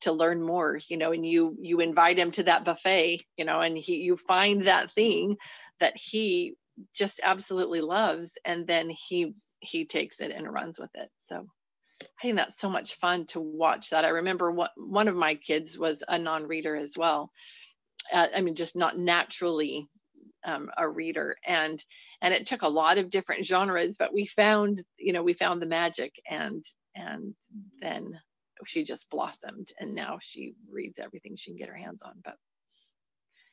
to learn more, you know, and you invite him to that buffet, you know, and you find that thing that he just absolutely loves, and then he takes it and runs with it. So I think that's so much fun to watch that. I remember one of my kids was a non-reader as well. I mean, just not naturally a reader, and it took a lot of different genres, but we found the magic, and then she just blossomed, and now she reads everything she can get her hands on. But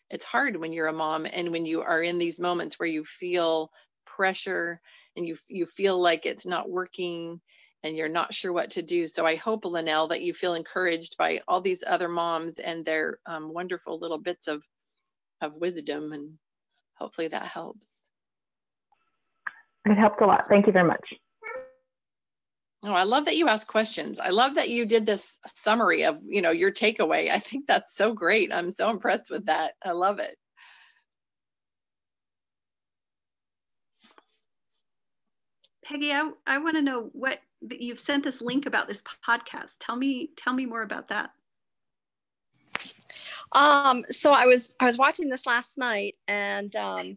it's hard when you're a mom, and when you are in these moments where you feel pressure and you feel like it's not working, and you're not sure what to do. So I hope, Linnell, that you feel encouraged by all these other moms and their wonderful little bits of wisdom, and hopefully that helps. It helped a lot. Thank you very much. Oh, I love that you asked questions. I love that you did this summary of, your takeaway. I think that's so great. I'm so impressed with that. I love it. Peggy, I want to know what you've sent this link about this podcast. Tell me more about that. So I was watching this last night, and I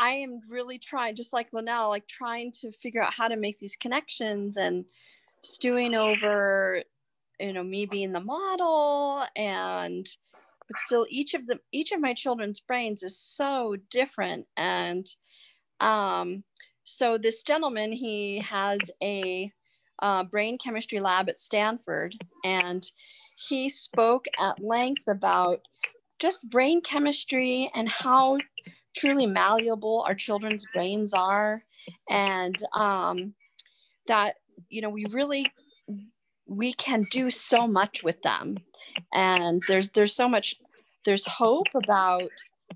am really trying, just like Linnell, like trying to figure out how to make these connections, and stewing over, me being the model, but still each of my children's brains is so different. And so this gentleman, he has a brain chemistry lab at Stanford, and he spoke at length about just brain chemistry and how truly malleable our children's brains are, and that we can do so much with them, and there's hope about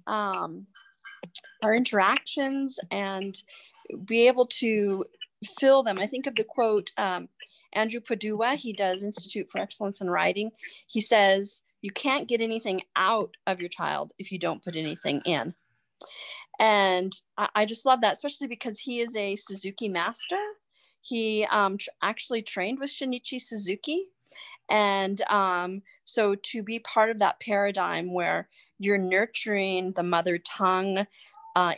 our interactions, and be able to fill them. I think of the quote, Andrew Padua, he does Institute for Excellence in Writing. He says, you can't get anything out of your child if you don't put anything in. And I just love that, especially because he is a Suzuki master. He actually trained with Shinichi Suzuki. And so to be part of that paradigm where you're nurturing the mother tongue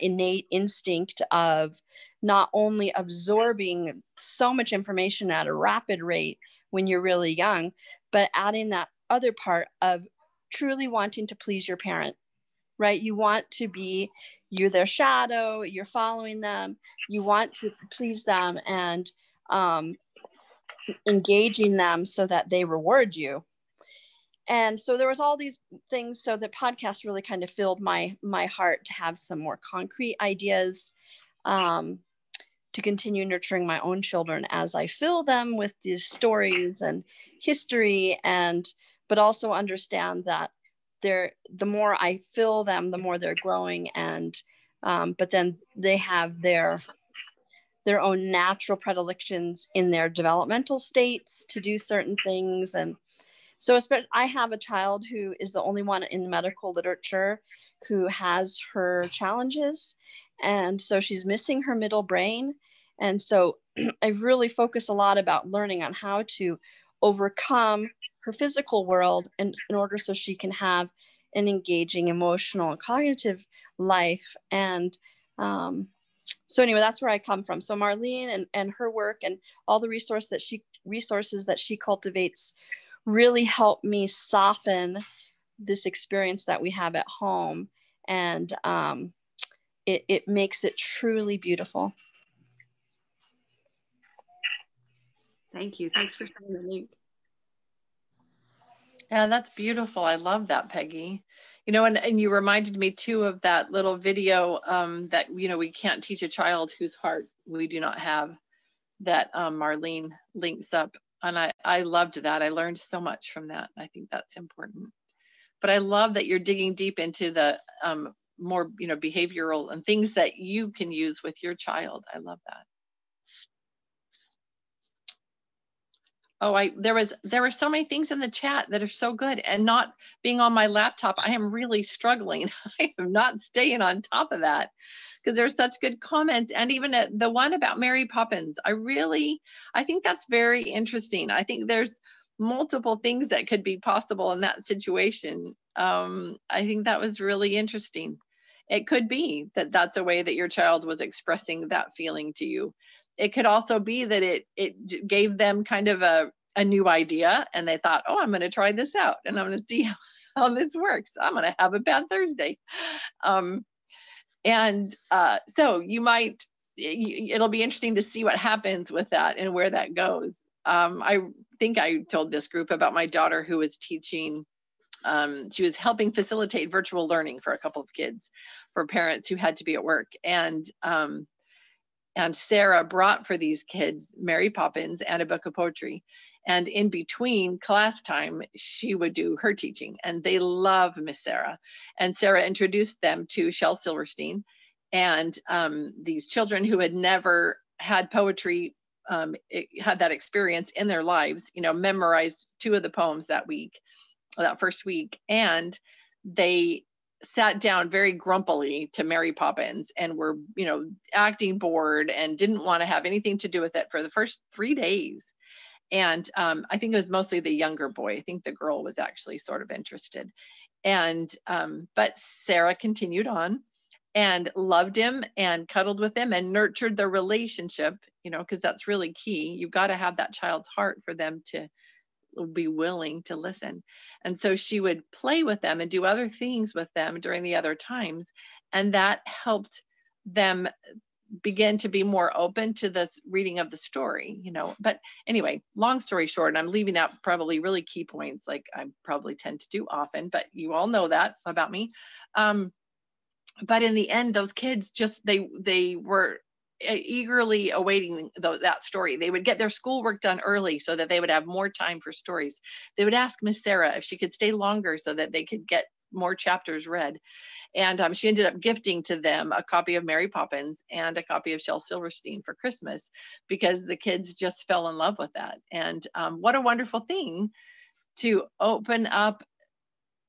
innate instinct of not only absorbing so much information at a rapid rate when you're really young, but adding that other part of truly wanting to please your parent, right? You want to be, you're their shadow, you're following them, you want to please them, and engaging them so that they reward you. And so there was all these things. So the podcast really kind of filled my heart to have some more concrete ideas to continue nurturing my own children as I fill them with these stories and history, but also understand that the more I fill them, the more they're growing, and but then they have their own natural predilections in their developmental states to do certain things. And so I have a child who is the only one in the medical literature who has her challenges. And so she's missing her middle brain. And so I really focus a lot about learning on how to overcome her physical world in order so she can have an engaging emotional and cognitive life. And so anyway, that's where I come from. So Marlene and her work and all the resources that she cultivates really help me soften this experience that we have at home. And it makes it truly beautiful. Thank you. Thanks for sharing the link. Yeah, that's beautiful. I love that, Peggy. And you reminded me too of that little video that, we can't teach a child whose heart we do not have, that Marlene links up. And I loved that. I learned so much from that. I think that's important. But I love that you're digging deep into the more, behavioral and things that you can use with your child. I love that. Oh, there were so many things in the chat that are so good, and not being on my laptop, I am really struggling. I am not staying on top of that because there's such good comments, and even the one about Mary Poppins. I think that's very interesting. I think there's multiple things that could be possible in that situation. I think that was really interesting. It could be that that's a way that your child was expressing that feeling to you. It could also be that it gave them kind of a new idea, and they thought, oh, I'm going to try this out, and I'm going to see how this works. I'm going to have a bad Thursday. So it'll be interesting to see what happens with that and where that goes. I think I told this group about my daughter who was teaching. She was helping facilitate virtual learning for a couple of kids, for parents who had to be at work. And And Sarah brought for these kids Mary Poppins and a book of poetry. And in between class time, she would do her teaching, and they love Miss Sarah. And Sarah introduced them to Shel Silverstein, and these children who had never had poetry had that experience in their lives, memorized 2 of the poems that first week. And they sat down very grumpily to Mary Poppins and were, acting bored and didn't want to have anything to do with it for the first 3 days. And I think it was mostly the younger boy. I think the girl was actually sort of interested. And but Sarah continued on and loved him and cuddled with him and nurtured the relationship, because that's really key. You've got to have that child's heart for them to be willing to listen. And so she would play with them and do other things with them during the other times. And that helped them begin to be more open to this reading of the story, But anyway, long story short, and I'm leaving out probably really key points like I probably tend to do often, but you all know that about me. But in the end, those kids just, they were eagerly awaiting that story. They would get their schoolwork done early so that they would have more time for stories. They would ask Miss Sarah if she could stay longer so that they could get more chapters read. And she ended up gifting to them a copy of Mary Poppins and a copy of Shel Silverstein for Christmas, because the kids just fell in love with that. And what a wonderful thing to open up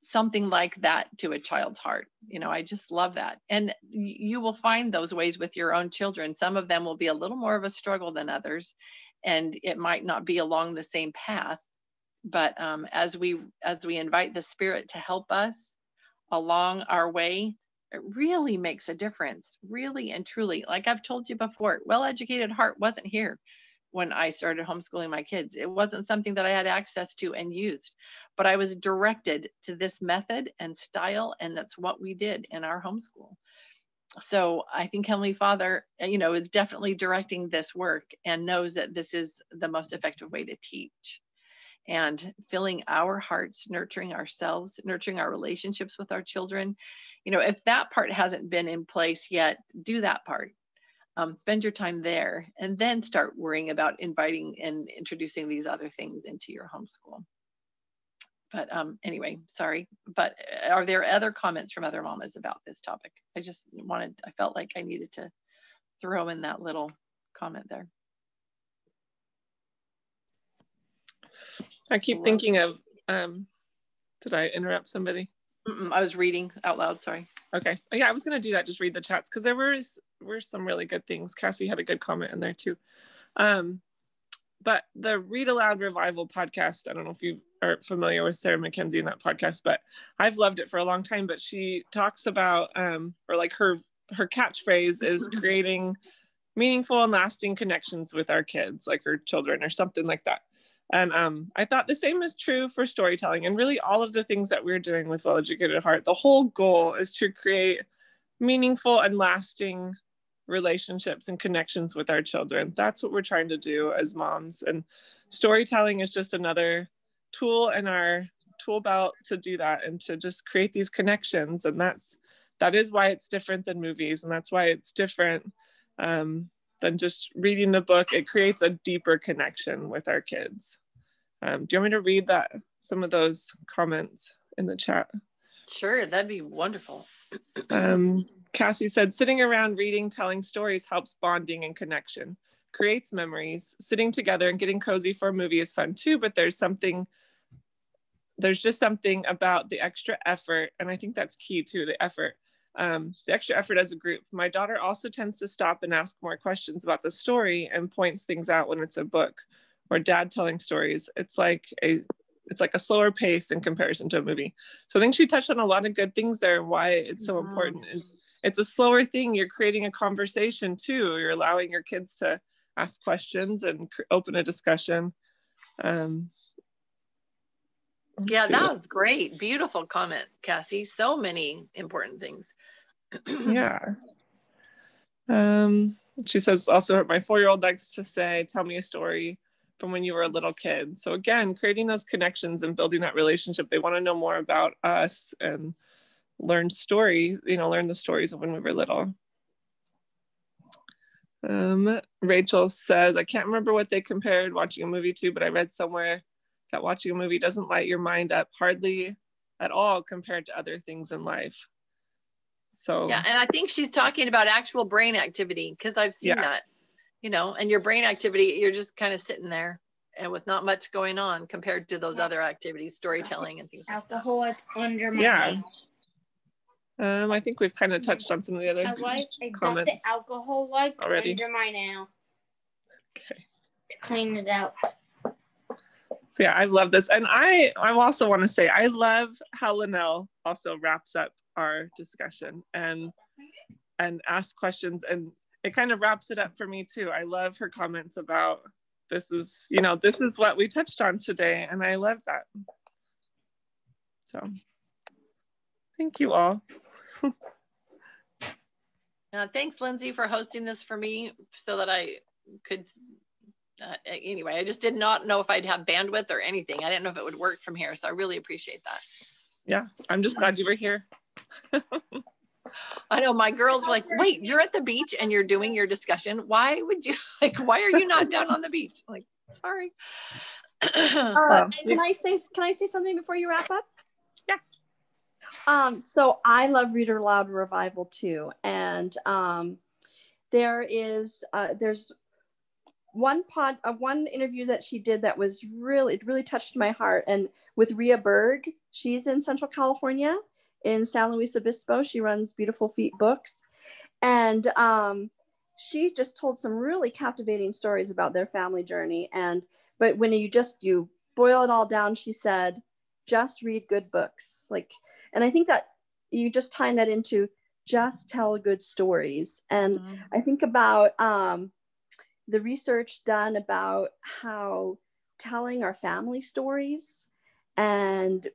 something like that to a child's heart. I just love that. And you will find those ways with your own children. Some of them will be a little more of a struggle than others, and it might not be along the same path. But as we invite the Spirit to help us along our way, it really makes a difference, really and truly. Like I've told you before, Well-Educated Heart wasn't here when I started homeschooling my kids. It wasn't something that I had access to and used, but I was directed to this method and style, and that's what we did in our homeschool. So I think Heavenly Father, is definitely directing this work and knows that this is the most effective way to teach. And filling our hearts, nurturing ourselves, nurturing our relationships with our children. If that part hasn't been in place yet, do that part. Spend your time there, and then start worrying about inviting and introducing these other things into your homeschool. But anyway, sorry. But are there other comments from other mamas about this topic? I felt like I needed to throw in that little comment there. I keep thinking of, did I interrupt somebody? I was reading out loud, sorry. Okay. Yeah, I was going to do that, just read the chats, because there were some really good things. Cassie had a good comment in there too. But the Read Aloud Revival podcast, I don't know if you are familiar with Sarah Mackenzie in that podcast, but I've loved it for a long time. But she talks about, or like her catchphrase is creating meaningful and lasting connections with our kids, like her children or something like that. And I thought the same is true for storytelling, and really all of the things that we're doing with Well-Educated Heart. The whole goal is to create meaningful and lasting relationships and connections with our children. That's what we're trying to do as moms. And storytelling is just another tool in our tool belt to do that and to just create these connections. And that is why it's different than movies. And that's why it's different than just reading the book. It creates a deeper connection with our kids. Do you want me to read some of those comments in the chat? Sure, that'd be wonderful. Cassie said, sitting around reading, telling stories helps bonding and connection, creates memories. Sitting together and getting cozy for a movie is fun too, but there's just something about the extra effort. And I think that's key too, the effort. The extra effort as a group. My daughter also tends to stop and ask more questions about the story and points things out when it's a book or dad telling stories. It's like a slower pace in comparison to a movie. So I think she touched on a lot of good things there. And why it's so important is it's a slower thing. You're creating a conversation too. You're allowing your kids to ask questions and open a discussion. Yeah, that was great. Beautiful comment, Cassie. So many important things. Yeah. She says also, my 4-year-old likes to say, tell me a story from when you were a little kid. So again, creating those connections and building that relationship. They want to know more about us and learn the stories of when we were little. Rachel says, I can't remember what they compared watching a movie to, but I read somewhere that watching a movie doesn't light your mind up hardly at all compared to other things in life. So yeah, and I think she's talking about actual brain activity, because I've seen that, you know, and your brain activity, you're just kind of sitting there and with not much going on compared to those other activities, storytelling and things like that. Alcohol under my nail. I think we've kind of touched on some of the other comments. The alcohol wipe already under my nail. Okay. To clean it out. So yeah, I love this. And I also want to say, I love how Linnell also wraps up our discussion and asks questions, and it kind of wraps it up for me too. I love her comments about this is what we touched on today. And I love that. So thank you all. Thanks, Lindsay, for hosting this for me so that I could, anyway, I just did not know if I'd have bandwidth or anything. I didn't know if it would work from here. So I really appreciate that. Yeah, I'm just glad you were here. I know my girls were like, wait, you're at the beach and you're doing your discussion. Why would you, like, why are you not down on the beach? I'm like, sorry. Can I say something before you wrap up? So I love Read Aloud Revival too, and there's one interview that she did that was really touched my heart, and with Rhea Berg. She's in Central California in San Luis Obispo. She runs Beautiful Feet Books, and she just told some really captivating stories about their family journey. But when you boil it all down, she said, just read good books. And I think that you just tying that into just tell good stories. And I think about the research done about how telling our family stories and,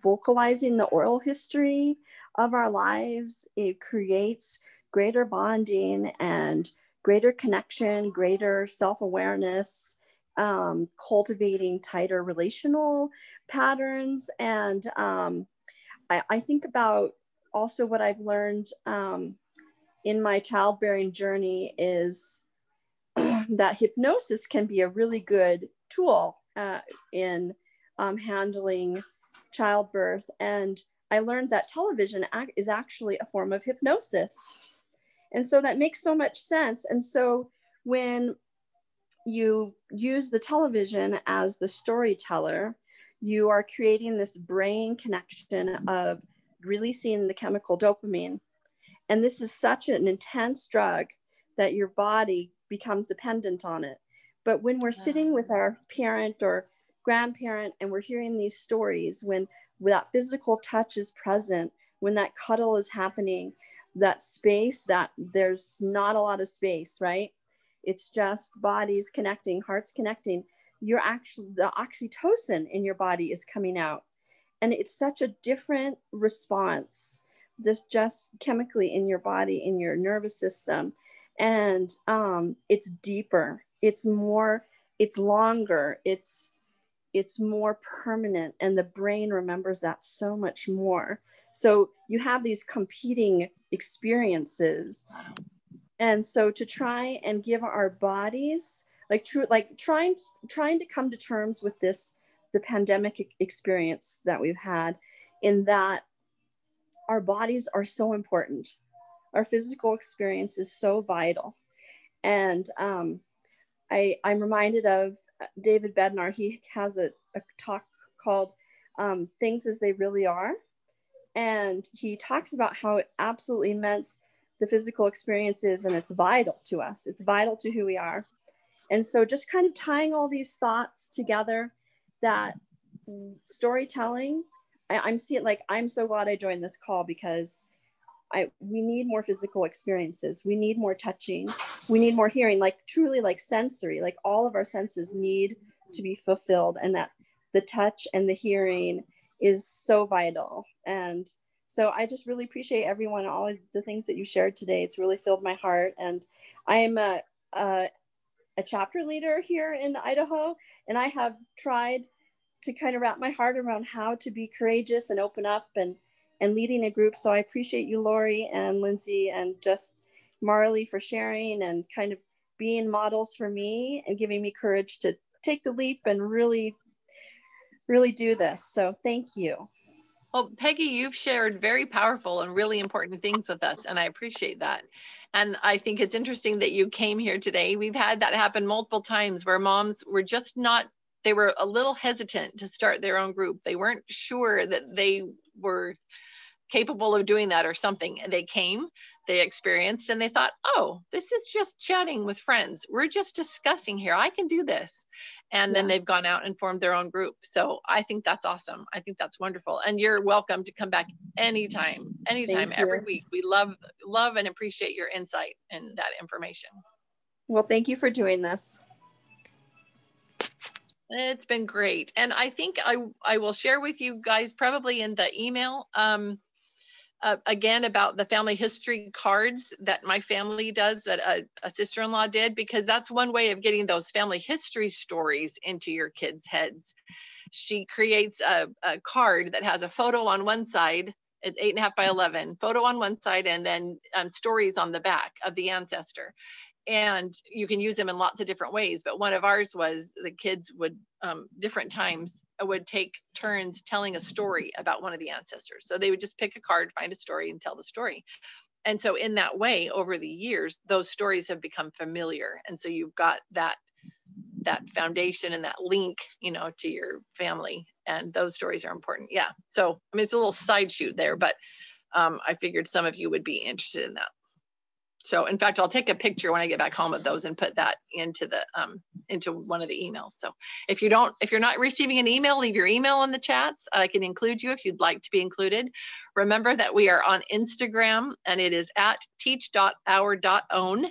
vocalizing the oral history of our lives, it creates greater bonding and greater connection, greater self-awareness, cultivating tighter relational patterns. And I think about also what I've learned in my childbearing journey is that hypnosis can be a really good tool in handling childbirth. And I learned that television is actually a form of hypnosis. And so that makes so much sense. And so when you use the television as the storyteller, you are creating this brain connection of releasing the chemical dopamine. And this is such an intense drug that your body becomes dependent on it. But when we're sitting with our parent or grandparent and we're hearing these stories, when that physical touch is present, when that cuddle is happening, that space, that there's not a lot of space, right? It's just bodies connecting, hearts connecting. The oxytocin in your body is coming out. And it's such a different response, just chemically in your body, in your nervous system. And it's deeper, it's more, it's longer, it's more permanent, and the brain remembers that so much more. So you have these competing experiences. And so to try and give our bodies, trying to come to terms with the pandemic experience that we've had, in that our bodies are so important. Our physical experience is so vital. And I'm reminded of David Bednar. He has a talk called Things as They Really Are. And he talks about how it absolutely immense the physical experience is, and it's vital to us. It's vital to who we are. And so just kind of tying all these thoughts together, that storytelling, I'm seeing, I'm so glad I joined this call, because we need more physical experiences. We need more touching. We need more hearing, truly sensory, all of our senses need to be fulfilled, and that the touch and the hearing is so vital. And so I just really appreciate everyone, all of the things that you shared today. It's really filled my heart. And I am a chapter leader here in Idaho, and I have tried to kind of wrap my heart around how to be courageous and open up and leading a group. So I appreciate you, Lori and Lindsay, and just, Marley for sharing and kind of being models for me and giving me courage to take the leap and really, really do this. So thank you. Well, Peggy, you've shared very powerful and really important things with us, and I appreciate that. And I think it's interesting that you came here today. We've had that happen multiple times where moms were just not, they were a little hesitant to start their own group. They weren't sure that they were capable of doing that or something. And they came, they experienced, and they thought, oh, this is just chatting with friends. We're just discussing here. I can do this. And then they've gone out and formed their own group. So I think that's awesome. I think that's wonderful. And you're welcome to come back anytime, every week. We love and appreciate your insight and that information. Well, thank you for doing this. It's been great. And I think I will share with you guys probably in the email again about the family history cards that my family does, that a sister-in-law did, because that's one way of getting those family history stories into your kids' heads. She creates a card that has a photo on one side, it's 8.5 by 11, photo on one side, and then stories on the back of the ancestor. And you can use them in lots of different ways, but one of ours was the kids would different times would take turns telling a story about one of the ancestors. So they would just pick a card, find a story, and tell the story. And so in that way, over the years, those stories have become familiar. And so you've got that foundation and that link, you know, to your family. And those stories are important. Yeah. So, I mean, it's a little side shoot there, but I figured some of you would be interested in that. So in fact, I'll take a picture when I get back home of those and put that into the into one of the emails. So if you're not receiving an email, leave your email in the chats. I can include you if you'd like to be included. Remember that we are on Instagram, and it is at teach.our.own.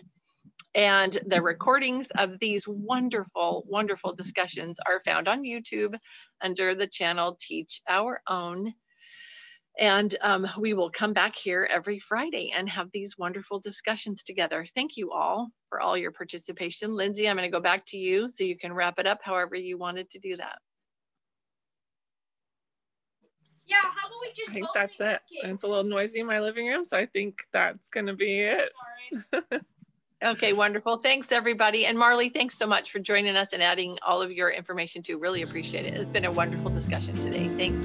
And the recordings of these wonderful, wonderful discussions are found on YouTube under the channel Teach Our Own. And we will come back here every Friday and have these wonderful discussions together. Thank you all for all your participation. Lindsay, I'm going to go back to you so you can wrap it up however you wanted to do that. Yeah, how about we just I think that's it. It's a little noisy in my living room, so I think that's going to be it. Okay, wonderful. Thanks, everybody. And Marley, thanks so much for joining us and adding all of your information too. Really appreciate it. It's been a wonderful discussion today. Thanks.